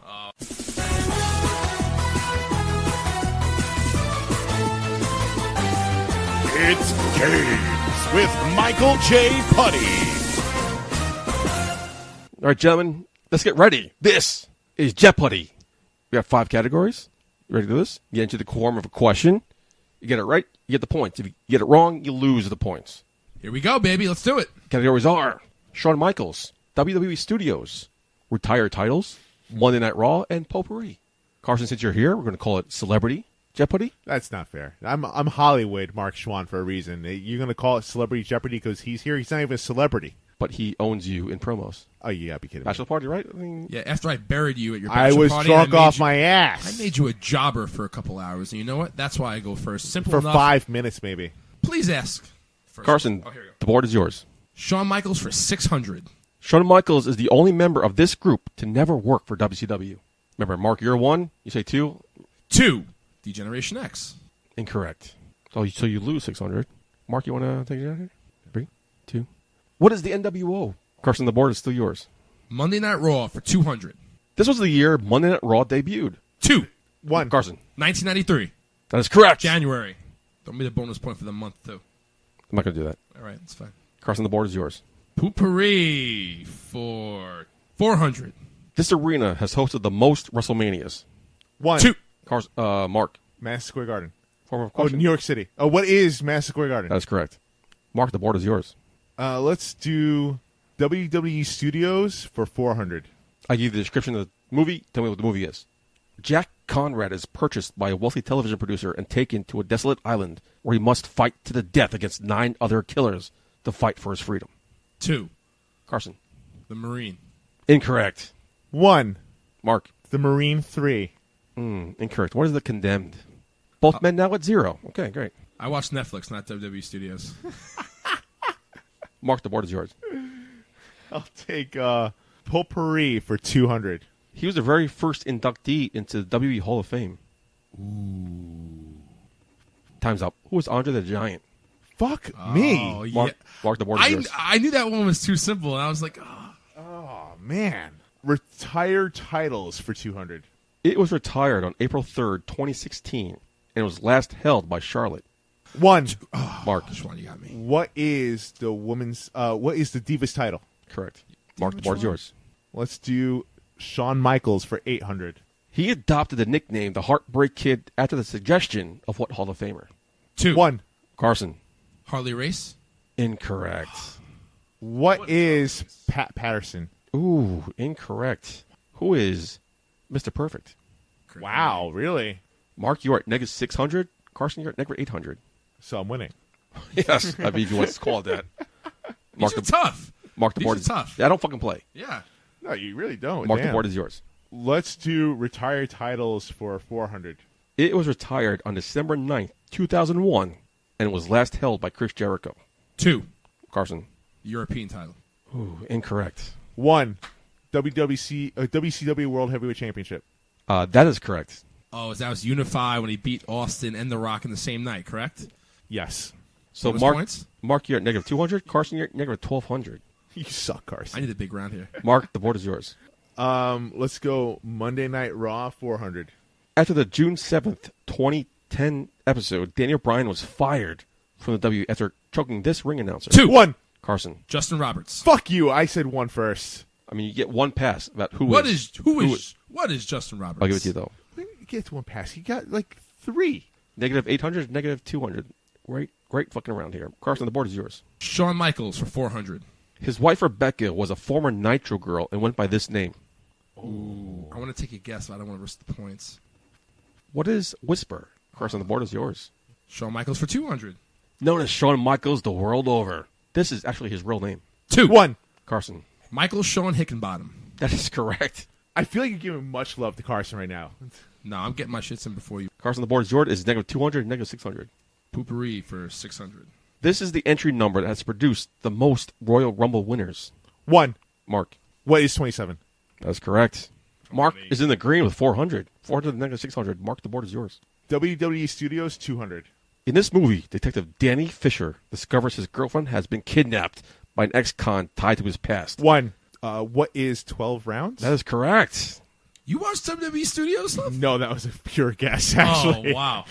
It's Games with Michael J. Putty. All right, gentlemen, let's get ready. This is Jeopuddy. We have 5 categories. You ready to do this? You get into the quorum of a question. You get it right, you get the points. If you get it wrong, you lose the points. Here we go, baby. Let's do it. Categories are Shawn Michaels, WWE Studios, retired titles, Monday Night Raw, and potpourri. Carson, since you're here, we're going to call it Celebrity Jeopardy. That's not fair. I'm Hollywood Mark Schwann for a reason. You're going to call it Celebrity Jeopardy because he's here? He's not even a celebrity. But he owns you in promos. Oh, you gotta be kidding me. Bachelor party, right? I mean, Yeah, after I buried you at your I bachelor was party, drunk I off made my you, ass. I made you a jobber for a couple hours, and you know what? That's why I go first. Simple For enough. 5 minutes, maybe. Please ask. First. Carson, Oh, here we go. the board is yours. Shawn Michaels for 600. Shawn Michaels is the only member of this group to never work for WCW. Remember, Mark, you're 1. You say 2. 2. D-Generation X. Incorrect. So you lose 600. Mark, you want to take it out here? 3, 2. What is the NWO? Carson, the board is still yours. Monday Night Raw for 200. This was the year Monday Night Raw debuted. 2. 1. Carson. 1993. That is correct. January. Don't be the bonus point for the month, too. I'm not going to do that. All right, that's fine. Carson, the board is yours. Potpourri for 400. This arena has hosted the most WrestleManias. 1. 2. Mark. Madison Square Garden. Form of Oh, question. New York City. Oh, what is Madison Square Garden? That is correct. Mark, the board is yours. Let's do WWE Studios for 400. I give you the description of the movie. Tell me what the movie is. Jack Conrad is purchased by a wealthy television producer and taken to a desolate island where he must fight to the death against 9 other killers to fight for his freedom. 2. Carson. The Marine. Incorrect. 1. Mark. The Marine 3. Incorrect. What is the Condemned? Both men now at 0. Okay, great. I watched Netflix, not WWE Studios. Mark, the board is yours. I'll take Potpourri for 200. He was the very first inductee into the WWE Hall of Fame. Time's up. Who was Andre the Giant? Fuck me. Oh, yeah. Mark, the board is yours. I knew that one was too simple, and I was like, Oh, man. Retired titles for 200. It was retired on April 3rd, 2016, and and was last held by Charlotte. One. Mark. Which one you got me? What is the women's? What is the Divas title? Correct. Mark, the board is yours. Let's do Shawn Michaels for 800. He adopted the nickname the Heartbreak Kid after the suggestion of what Hall of Famer? 2. 1. Carson. Harley Race. Incorrect. What is Pat Patterson? Ooh, incorrect. Who is Mr. Perfect? Wow, really? Mark, you are at negative 600. Carson, you're at negative 800. So I'm winning. Yes, I mean, if you want to call it that. These are tough. Mark, the These board are is tough. Yeah, I don't fucking play. Yeah. No, you really don't. Mark, Damn. the board is yours. Let's do retired titles for 400. It was retired on December 9th, 2001, and was last held by Chris Jericho. 2. Carson. European title. Ooh, incorrect. 1. WCW World Heavyweight Championship. That is correct. Oh, that was Unify when he beat Austin and The Rock in the same night, correct? Yes. So, Bonus Mark, points? Mark, you're at negative 200. Carson, you're at negative 1,200. You suck, Carson. I need a big round here. Mark, the board is yours. Let's go Monday Night Raw 400. After the June 7th, 2010 episode, Daniel Bryan was fired from the W after choking this ring announcer. 2. 1. Carson. Justin Roberts. Fuck you. I said 1 first. I mean, you get one pass about who What is. What is Justin Roberts? I'll give it to you, though. He gets 1 pass. He got like 3. Negative 800, negative 200. Great fucking around here. Carson, the board is yours. Shawn Michaels for 400. His wife, Rebecca, was a former Nitro girl and went by this name. Ooh. I want to take a guess, but I don't want to risk the points. What is Whisper? Carson, the board is yours. Shawn Michaels for 200. Known as Shawn Michaels the world over. This is actually his real name. 2. 1. Carson. Michael Shawn Hickenbottom. That is correct. I feel like you're giving much love to Carson right now. No, I'm getting my shits in before you. Carson, the board is yours. Is negative 200, negative 600. Poopery for 600. This is the entry number that has produced the most Royal Rumble winners. 1. Mark. What is 27? That's correct. Mark is in the green with 400. 400 to negative 600. Mark, the board is yours. WWE Studios 200. In this movie, Detective Danny Fisher discovers his girlfriend has been kidnapped by an ex-con tied to his past. 1. What is 12 rounds? That is correct. You watched WWE Studio stuff? No, that was a pure guess, actually. Oh, wow.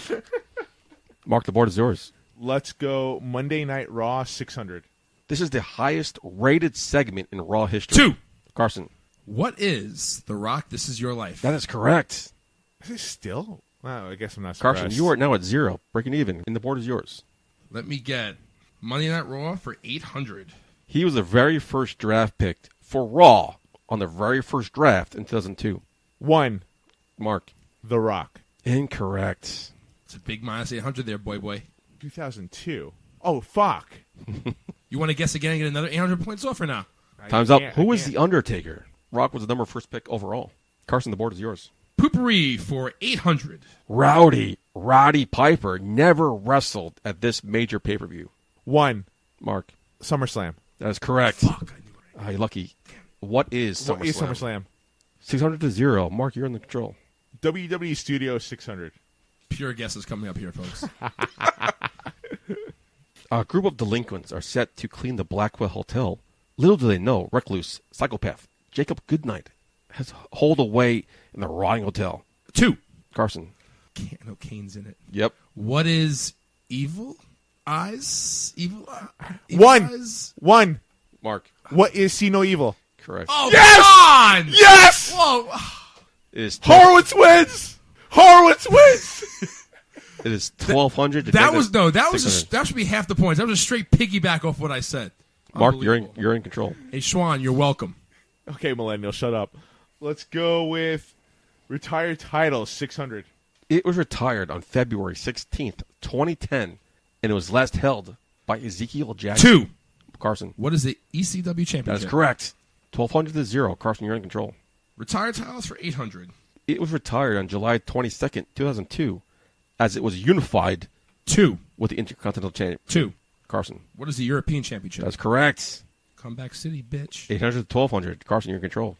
Mark, the board is yours. Let's go Monday Night Raw 600. This is the highest rated segment in Raw history. 2. Carson. What is The Rock, This Is Your Life? That is correct. Is it still? Wow, I guess I'm not surprised. Carson, you are now at 0, breaking even, and the board is yours. Let me get Monday Night Raw for 800. He was the very first draft pick for Raw on the very first draft in 2002. 1. Mark. The Rock. Incorrect. It's a big minus 800 there, boy. 2002. Oh, fuck. You want to guess again and get another 800 points off or now? Time's up. Who is The Undertaker? Rock was the number first pick overall. Carson, the board is yours. Poopery for 800. Roddy Piper never wrestled at this major pay-per-view. 1. Mark. SummerSlam. That is correct. Fuck, I knew it. You're lucky. What is SummerSlam? What is SummerSlam? 600 to 0. Mark, you're in the control. WWE Studios 600. Pure guesses coming up here, folks. A group of delinquents are set to clean the Blackwell Hotel. Little do they know, recluse, psychopath, Jacob Goodnight has holed away in the rotting hotel. 2. Carson. No Kane's in it. Yep. What is Evil Eyes? Evil 1. Eyes? 1. Mark. What is See No Evil? Correct. Oh, Yes! God! Yes! Whoa. It is Horowitz wins! Horowitz wins! It is 1,200 to That negative was 600. that should be half the points. That was a straight piggyback off what I said. Mark, you're Unbelievable. in control. Hey, Schwan, you're welcome. Okay, Millennial, shut up. Let's go with retired titles 600. It was retired on February 16th, 2010, and it was last held by Ezekiel Jackson. 2. Carson. What is the ECW championship? That is correct. 1,200 to 0. Carson, you're in control. Retired titles for 800. It was retired on July 22nd, 2002, as it was unified 2. with the Intercontinental Championship. 2. Carson. What is the European championship? That's correct. Comeback City, bitch. 800 to 1,200. Carson, you're in control.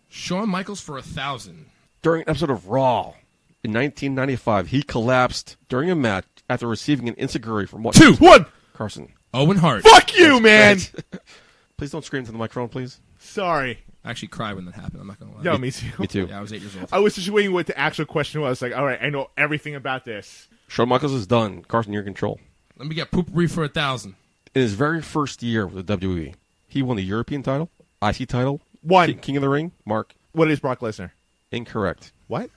Shawn Michaels for 1,000. During an episode of Raw in 1995, he collapsed during a match after receiving an enziguri from what? 2. 1. Carson. Owen Hart. Fuck you, man! Please don't scream into the microphone, please. Sorry. I actually cried when that happened. I'm not going to lie. Yeah, me too. Me too. Yeah, I was 8 years old. I was just waiting what the actual question was. Like, all right, I know everything about this. Shawn Michaels is done. Carson, you're in control. Let me get poopery for 1,000. In his very first year with the WWE, he won the European title, IC title, One. King of the Ring. Mark. What is Brock Lesnar? Incorrect. What?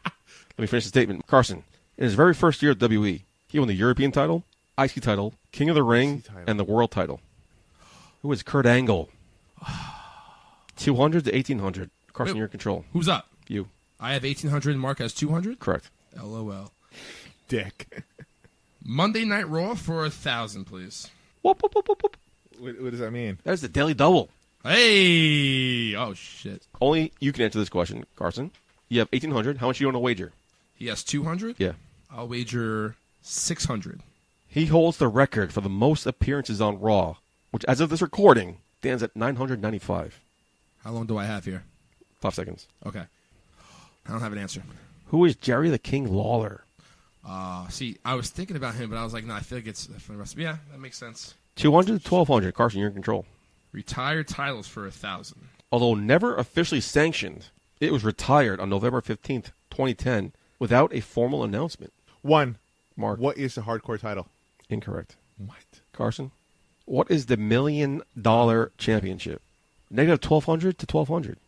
Let me finish the statement. Carson, in his very first year at WWE, he won the European title, IC title, King of the Ring, and the World title. Who is Kurt Angle? 200 to 1,800. Carson, you're in control. Who's up? You. I have 1,800 and Mark has 200? Correct. LOL. Dick. Monday Night Raw for 1,000, please. Whoop, whoop, whoop, whoop, whoop. What does that mean? That is the Daily Double. Hey! Oh, shit. Only you can answer this question, Carson. You have 1,800. How much do you want to wager? He has 200? Yeah. I'll wager 600. He holds the record for the most appearances on Raw, which, as of this recording, stands at 995. How long do I have here? 5 seconds. Okay. I don't have an answer. Who is Jerry the King Lawler? See, I was thinking about him, but I was like, no, I feel like it's for the rest. Yeah, that makes sense. 200 to 1,200. Carson, you're in control. Retired titles for 1,000. Although never officially sanctioned, it was retired on November 15th, 2010, without a formal announcement. One. Mark. What is the hardcore title? Incorrect. What? Carson. What is the $1 million championship? Negative 1,200 to 1,200.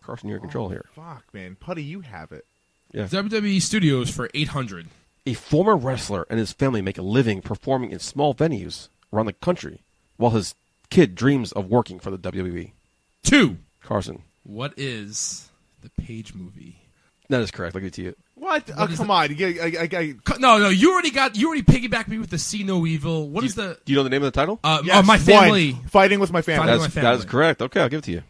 Carson, you're in control here. Fuck, man. Putty, you have it. Yeah. WWE Studios for 800. A former wrestler and his family make a living performing in small venues around the country while his kid dreams of working for the WWE. 2. Carson. What is the Page movie? That is correct. I'll give it to you. What? Oh, come on. No, you already piggybacked me with the See No Evil. What is the? Do you know the name of the title? Yes, My Family. One. Fighting with my family. That is correct. Okay, I'll give it to you.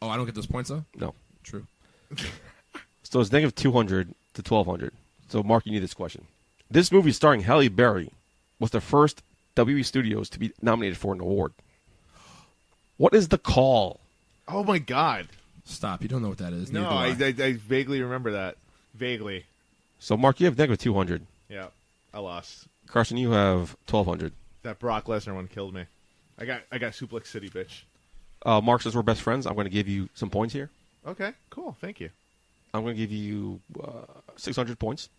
Oh, I don't get those points, though? No. True. So it's negative 200 to 1,200. So, Mark, you need this question. This movie starring Halle Berry was the first WWE Studios to be nominated for an award. What is The Call? Oh, my God. Stop. You don't know what that is. No, I vaguely remember that. Vaguely. So, Mark, you have negative 200. Yeah, I lost. Carson, you have 1,200. That Brock Lesnar one killed me. I got Suplex City, bitch. Mark, since we're best friends, I'm going to give you some points here. Okay, cool. Thank you. I'm going to give you 600 points.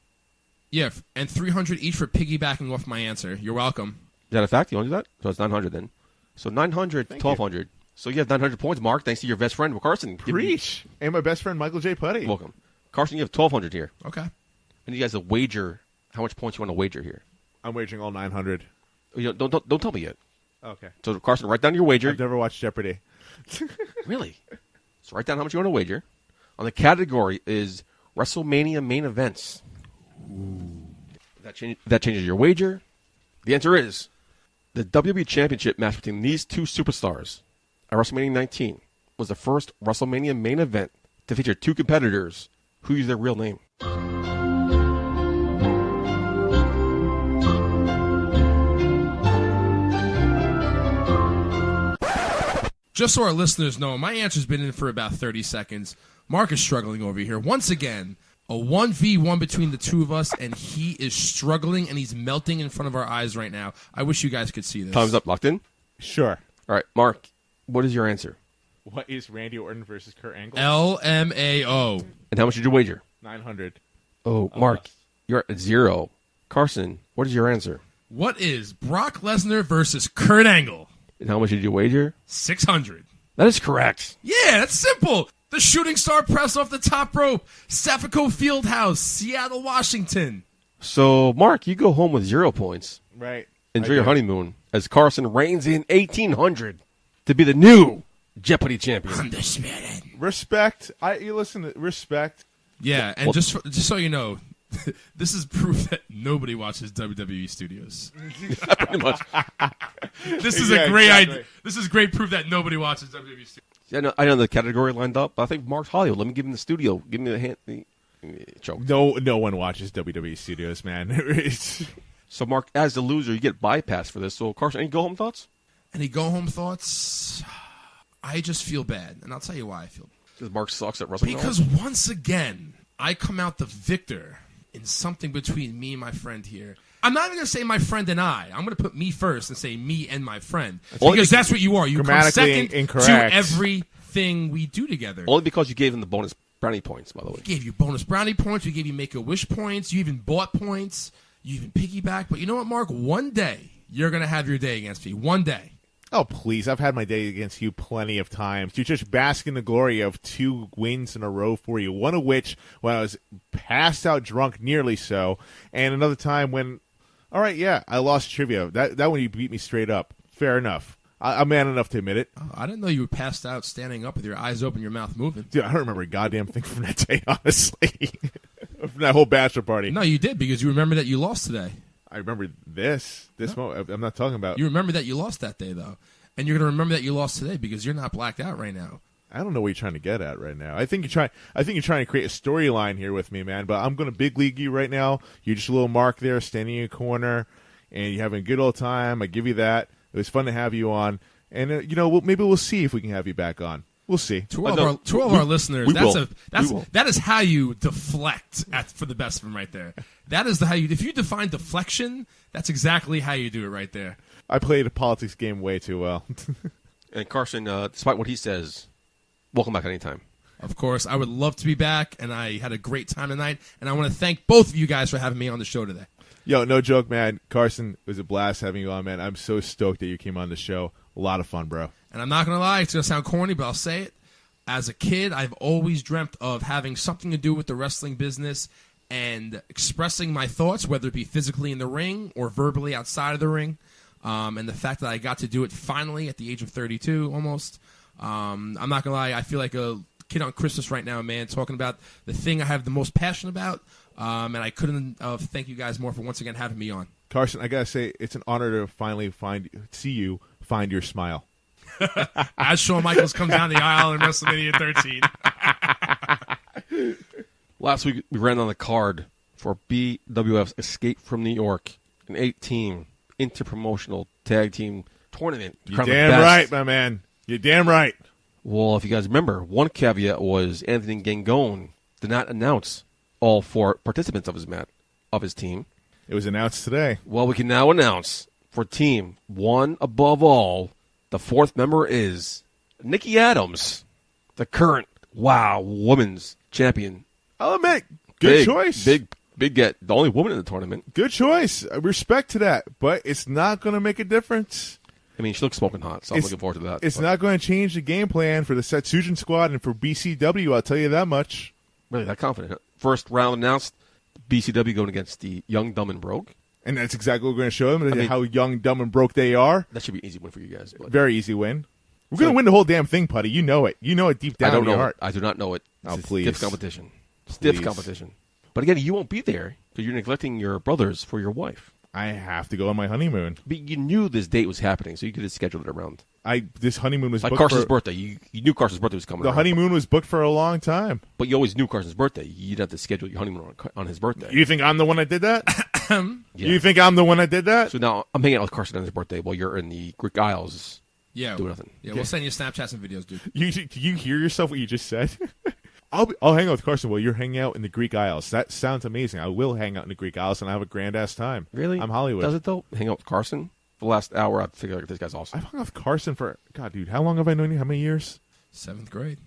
Yeah, and 300 each for piggybacking off my answer. You're welcome. Is that a fact? You want to do that? So it's 900 then. So 900 to 1,200. So you have 900 points, Mark, thanks to your best friend, Carson. Preach. And my best friend, Michael J. Putty. Welcome. Carson, you have 1,200 here. Okay. And you guys a wager. How much points you want to wager here? I'm wagering all 900. Don't tell me yet. Okay. So, Carson, write down your wager. I've never watched Jeopardy. Really? So write down how much you want to wager. On the category is WrestleMania main events. Ooh. That changes your wager. The answer is the WWE Championship match between these two superstars at WrestleMania 19 was the first WrestleMania main event to feature two competitors who use their real name. Just so our listeners know, my answer's been in for about 30 seconds. Mark is struggling over here. Once again, a 1v1 between the two of us, and he is struggling, and he's melting in front of our eyes right now. I wish you guys could see this. Time's up. Locked in? Sure. All right, Mark, what is your answer? What is Randy Orton versus Kurt Angle? LMAO. And how much did you wager? 900. Oh, Mark, you're at 0. Carson, what is your answer? What is Brock Lesnar versus Kurt Angle? And how much did you wager? 600. That is correct. Yeah, that's simple. The shooting star press off the top rope. Safeco Fieldhouse, Seattle, Washington. So, Mark, you go home with 0 points. Right. Enjoy your honeymoon as Carson reigns in 1,800 to be the new Jeopardy Champion. Undisputed. Respect. You listen to respect. Yeah, and just so you know, this is proof that nobody watches WWE Studios. Pretty much. This is a great idea. This is great proof that nobody watches WWE Studios. Yeah, I know the category lined up, but I think Mark's Hollywood. Let me give him the studio. Give me the hand. Choke. No one watches WWE Studios, man. So, Mark, as the loser, you get bypassed for this. So, Carson, any go-home thoughts? Any go-home thoughts? I just feel bad, and I'll tell you why I feel bad. Because Mark sucks at wrestling. Because once again, I come out the victor in something between me and my friend here. I'm not even going to say my friend and I. I'm going to put me first and say me and my friend. Because that's what you are. You come second to everything we do together. Only because you gave him the bonus Brownie points, by the way. We gave you bonus brownie points. We gave you Make-A-Wish points. You even bought points. You even piggyback. But you know what, Mark? One day, you're going to have your day against me. One day. Oh, please. I've had my day against you plenty of times. You just bask in the glory of 2 wins in a row for you, one of which when I was passed out drunk, nearly so, and another time when, all right, yeah, I lost trivia. That one you beat me straight up. Fair enough. I'm man enough to admit it. Oh, I didn't know you were passed out standing up with your eyes open, your mouth moving. Dude, I don't remember a goddamn thing from that day, honestly. From that whole bachelor party. No, you did, because you remember that you lost today. I remember this moment. I'm not talking about. You remember that you lost that day, though. And you're going to remember that you lost today because you're not blacked out right now. I don't know what you're trying to get at right now. I think you're trying to create a storyline here with me, man. But I'm going to big league you right now. You're just a little Mark there, standing in your corner, and you're having a good old time. I give you that. It was fun to have you on. And, maybe we'll see if we can have you back on. We'll see. To all of our listeners, that is how you deflect for the best of them right there. That is if you define deflection, that's exactly how you do it right there. I played a politics game way too well. And Carson, despite what he says, welcome back anytime. Of course, I would love to be back, and I had a great time tonight, and I want to thank both of you guys for having me on the show today. Yo, no joke, man. Carson, it was a blast having you on, man. I'm so stoked that you came on the show. A lot of fun, bro. And I'm not going to lie, it's going to sound corny, but I'll say it. As a kid, I've always dreamt of having something to do with the wrestling business and expressing my thoughts, whether it be physically in the ring or verbally outside of the ring. And the fact that I got to do it finally at the age of 32 almost. I'm not going to lie, I feel like a kid on Christmas right now, man, talking about the thing I have the most passion about. And I couldn't thank you guys more for once again having me on. Carson, I got to say, it's an honor to finally see you find your smile. As Shawn Michaels comes down the aisle in WrestleMania 13. Last week, we ran on the card for BWF's Escape from New York, an 8-team interpromotional tag team tournament. You're damn right, my man. You're damn right. Well, if you guys remember, one caveat was Anthony Gangone did not announce all 4 participants of his team. It was announced today. Well, we can now announce for team one above all, the 4th member is Nikki Adams, the current women's champion. I'll admit, good choice. Big get. The only woman in the tournament. Good choice. Respect to that, but it's not going to make a difference. I mean, she looks smoking hot, so I'm looking forward to that. It's not going to change the game plan for the Setsujin squad and for BCW, I'll tell you that much. Really, that confident? First round announced, BCW going against the Young, Dumb, and Broke. And that's exactly what we're going to show them, how young, dumb, and broke they are. That should be an easy win for you guys. But. Very easy win. We're going to win the whole damn thing, Putty. You know it. You know it deep down in your heart. I do not know it. Oh, please. Stiff competition. Stiff competition. But again, you won't be there because you're neglecting your brothers for your wife. I have to go on my honeymoon. But you knew this date was happening, so you could have scheduled it around. This honeymoon was like booked Carson's birthday. You knew Carson's birthday was coming. The honeymoon was booked for a long time. But you always knew Carson's birthday. You'd have to schedule your honeymoon on his birthday. You think I'm the one that did that? Yeah. You think I'm the one that did that? So now I'm hanging out with Carson on his birthday while you're in the Greek Isles. Yeah, doing nothing. Yeah, we'll send you Snapchats and videos, dude. Do you hear yourself what you just said? I'll hang out with Carson while you're hanging out in the Greek Isles. That sounds amazing. I will hang out in the Greek Isles and I have a grand ass time. Really? I'm Hollywood. Does it though? Hang out with Carson? For the last hour, I figure this guy's awesome. I've hung out with Carson for dude. How long have I known you? How many years? 7th grade.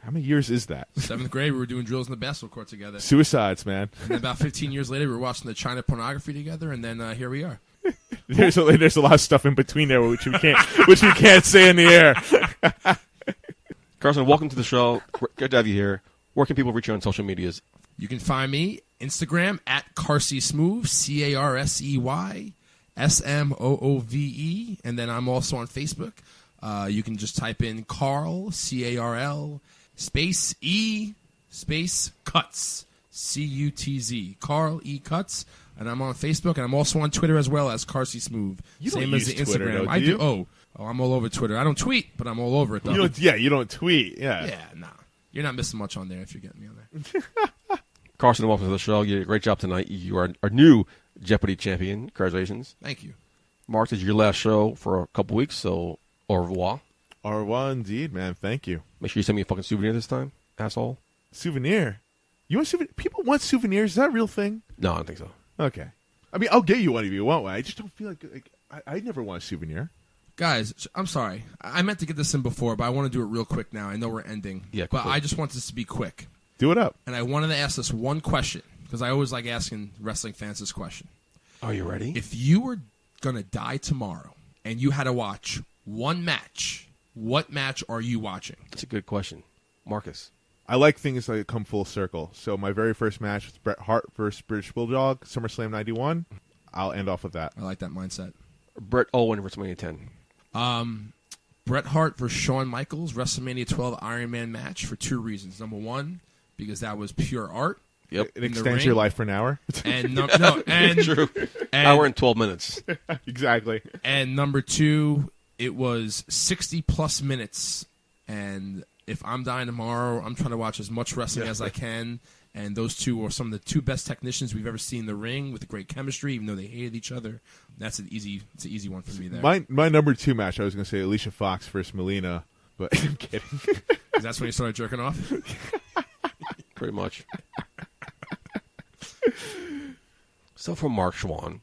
How many years is that? 7th grade, we were doing drills in the basketball court together. Suicides, man. And then about 15 years later, we were watching the China pornography together, and then here we are. There's a lot of stuff in between there which we can't say in the air. Carson, welcome to the show. Good to have you here. Where can people reach you on social medias? You can find me Instagram at Carsey Smooth, CARSEY SMOOVE, and then I'm also on Facebook. You can just type in Carl, CARL, space E, space Cuts, CUTZ, Carl E. Cuts, and I'm on Facebook, and I'm also on Twitter as well as Carsey Smooth. You Same don't as use the Instagram. Twitter, though, I do do. you? Oh, I'm all over Twitter. I don't tweet, but I'm all over it, though. You don't tweet. Yeah. Yeah, nah. You're not missing much on there if you're getting me on there. Carson, welcome to the show. You did a great job tonight. You are our new Jeopardy champion. Congratulations. Thank you. Mark, this is your last show for a couple weeks, so au revoir. Au revoir indeed, man. Thank you. Make sure you send me a fucking souvenir this time, asshole. Souvenir? You want souvenir? People want souvenirs. Is that a real thing? No, I don't think so. Okay. I mean, I'll get you one if you want one. I just don't feel like I never want a souvenir. Guys, I'm sorry. I meant to get this in before, but I want to do it real quick now. I know we're ending. Yeah, but quick. I just want this to be quick. Do it up. And I wanted to ask this one question, because I always like asking wrestling fans this question. Are you ready? If you were going to die tomorrow and you had to watch one match, what match are you watching? That's a good question. Marcus. I like things that come full circle. So my very first match was Bret Hart versus British Bulldog, SummerSlam 91. I'll end off with that. I like that mindset. Bret Owen versus WrestleMania 10. Bret Hart versus Shawn Michaels, WrestleMania 12 Iron Man match for 2 reasons. Number 1, because that was pure art. Yep. It extends your life for an hour. And True. Hour and 12 minutes. Exactly. And number 2, it was 60-plus minutes. And if I'm dying tomorrow, I'm trying to watch as much wrestling as I can. And those 2 are some of the 2 best technicians we've ever seen in the ring with great chemistry, even though they hated each other. It's an easy one for me there. My number 2 match, I was going to say Alicia Fox versus Melina, but I'm kidding. That's when you started jerking off? Pretty much. So for Mark Schwann,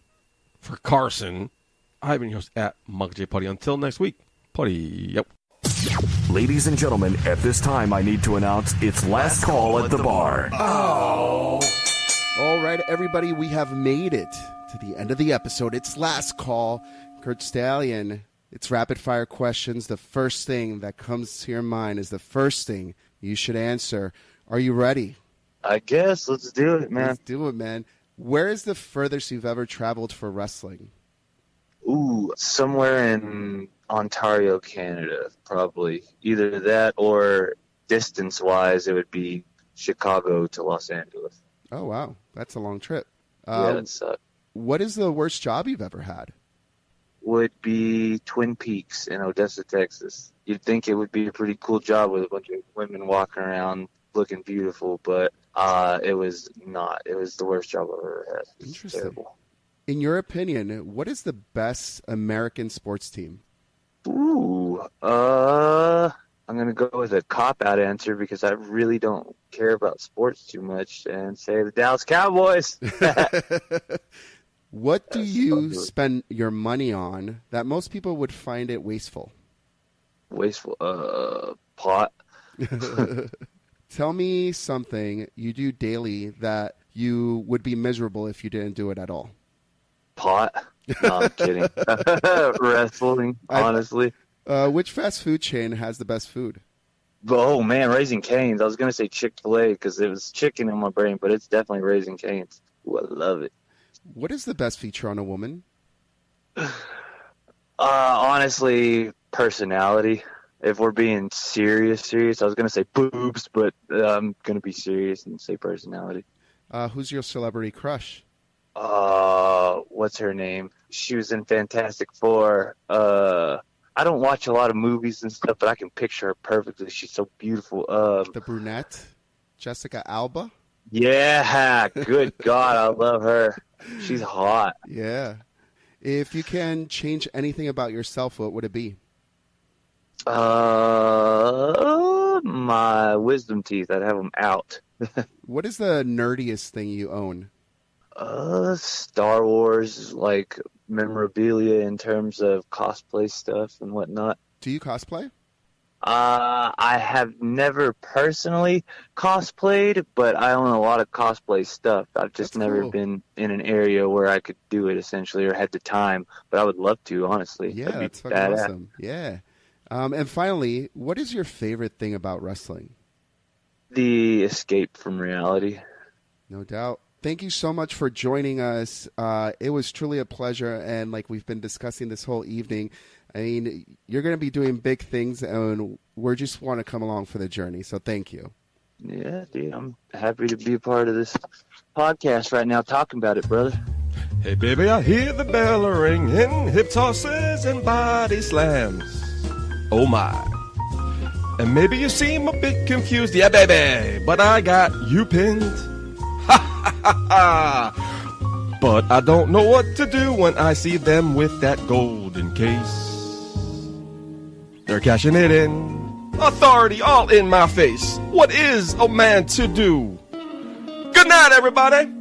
for Carson, I've been your host at Michael J. Putty. Until next week, Putty, yep. Ladies and gentlemen, at this time I need to announce it's last call at the bar. Oh. All right, everybody, we have made it to the end of the episode. It's last call. Curt Stallion, it's rapid fire questions. The first thing that comes to your mind is the first thing you should answer. Are you ready? I guess. Let's do it, man. Let's do it, man. Where is the furthest you've ever traveled for wrestling? Ooh, somewhere in Ontario, Canada, probably. Either that or distance-wise, it would be Chicago to Los Angeles. Oh, wow. That's a long trip. Yeah, that sucked. What is the worst job you've ever had? Would be Twin Peaks in Odessa, Texas. You'd think it would be a pretty cool job with a bunch of women walking around looking beautiful, but it was not. It was the worst job I've ever had. Interesting. Terrible. In your opinion, what is the best American sports team? Ooh, I'm going to go with a cop-out answer because I really don't care about sports too much and say the Dallas Cowboys. What do you spend your money on that most people would find it wasteful? Wasteful? Pot. Tell me something you do daily that you would be miserable if you didn't do it at all. Pot. No, I'm kidding. Wrestling, honestly. Which fast food chain has the best food? Oh, man, Raising Cane's. I was going to say Chick-fil-A because it was chicken in my brain, but it's definitely Raising Cane's. Ooh, I love it. What is the best feature on a woman? Honestly, personality. If we're being serious, I was going to say boobs, but I'm going to be serious and say personality. Who's your celebrity crush? What's her name? She was in Fantastic Four. I don't watch a lot of movies and stuff, but I can picture her perfectly. She's so beautiful. The brunette? Jessica Alba? Yeah, good God, I love her. She's hot. Yeah. If you can change anything about yourself, what would it be? My wisdom teeth. I'd have them out. What is the nerdiest thing you own? Star Wars, like memorabilia in terms of cosplay stuff and whatnot. Do you cosplay? I have never personally cosplayed, but I own a lot of cosplay stuff. I've just never been in an area where I could do it, essentially, or had the time. But I would love to, honestly. Yeah, that's fucking awesome. Yeah. And finally, what is your favorite thing about wrestling? The escape from reality. No doubt. Thank you so much for joining us. It was truly a pleasure, and like we've been discussing this whole evening, I mean, you're going to be doing big things, and we just want to come along for the journey, so thank you. Yeah, dude, I'm happy to be a part of this podcast right now talking about it, brother. Hey, baby, I hear the bell ringing, hip tosses and body slams. Oh, my. And maybe you seem a bit confused, yeah, baby, but I got you pinned. Ha, ha, ha, ha. But I don't know what to do when I see them with that golden case. They're cashing it in. Authority all in my face. What is a man to do? Good night, everybody.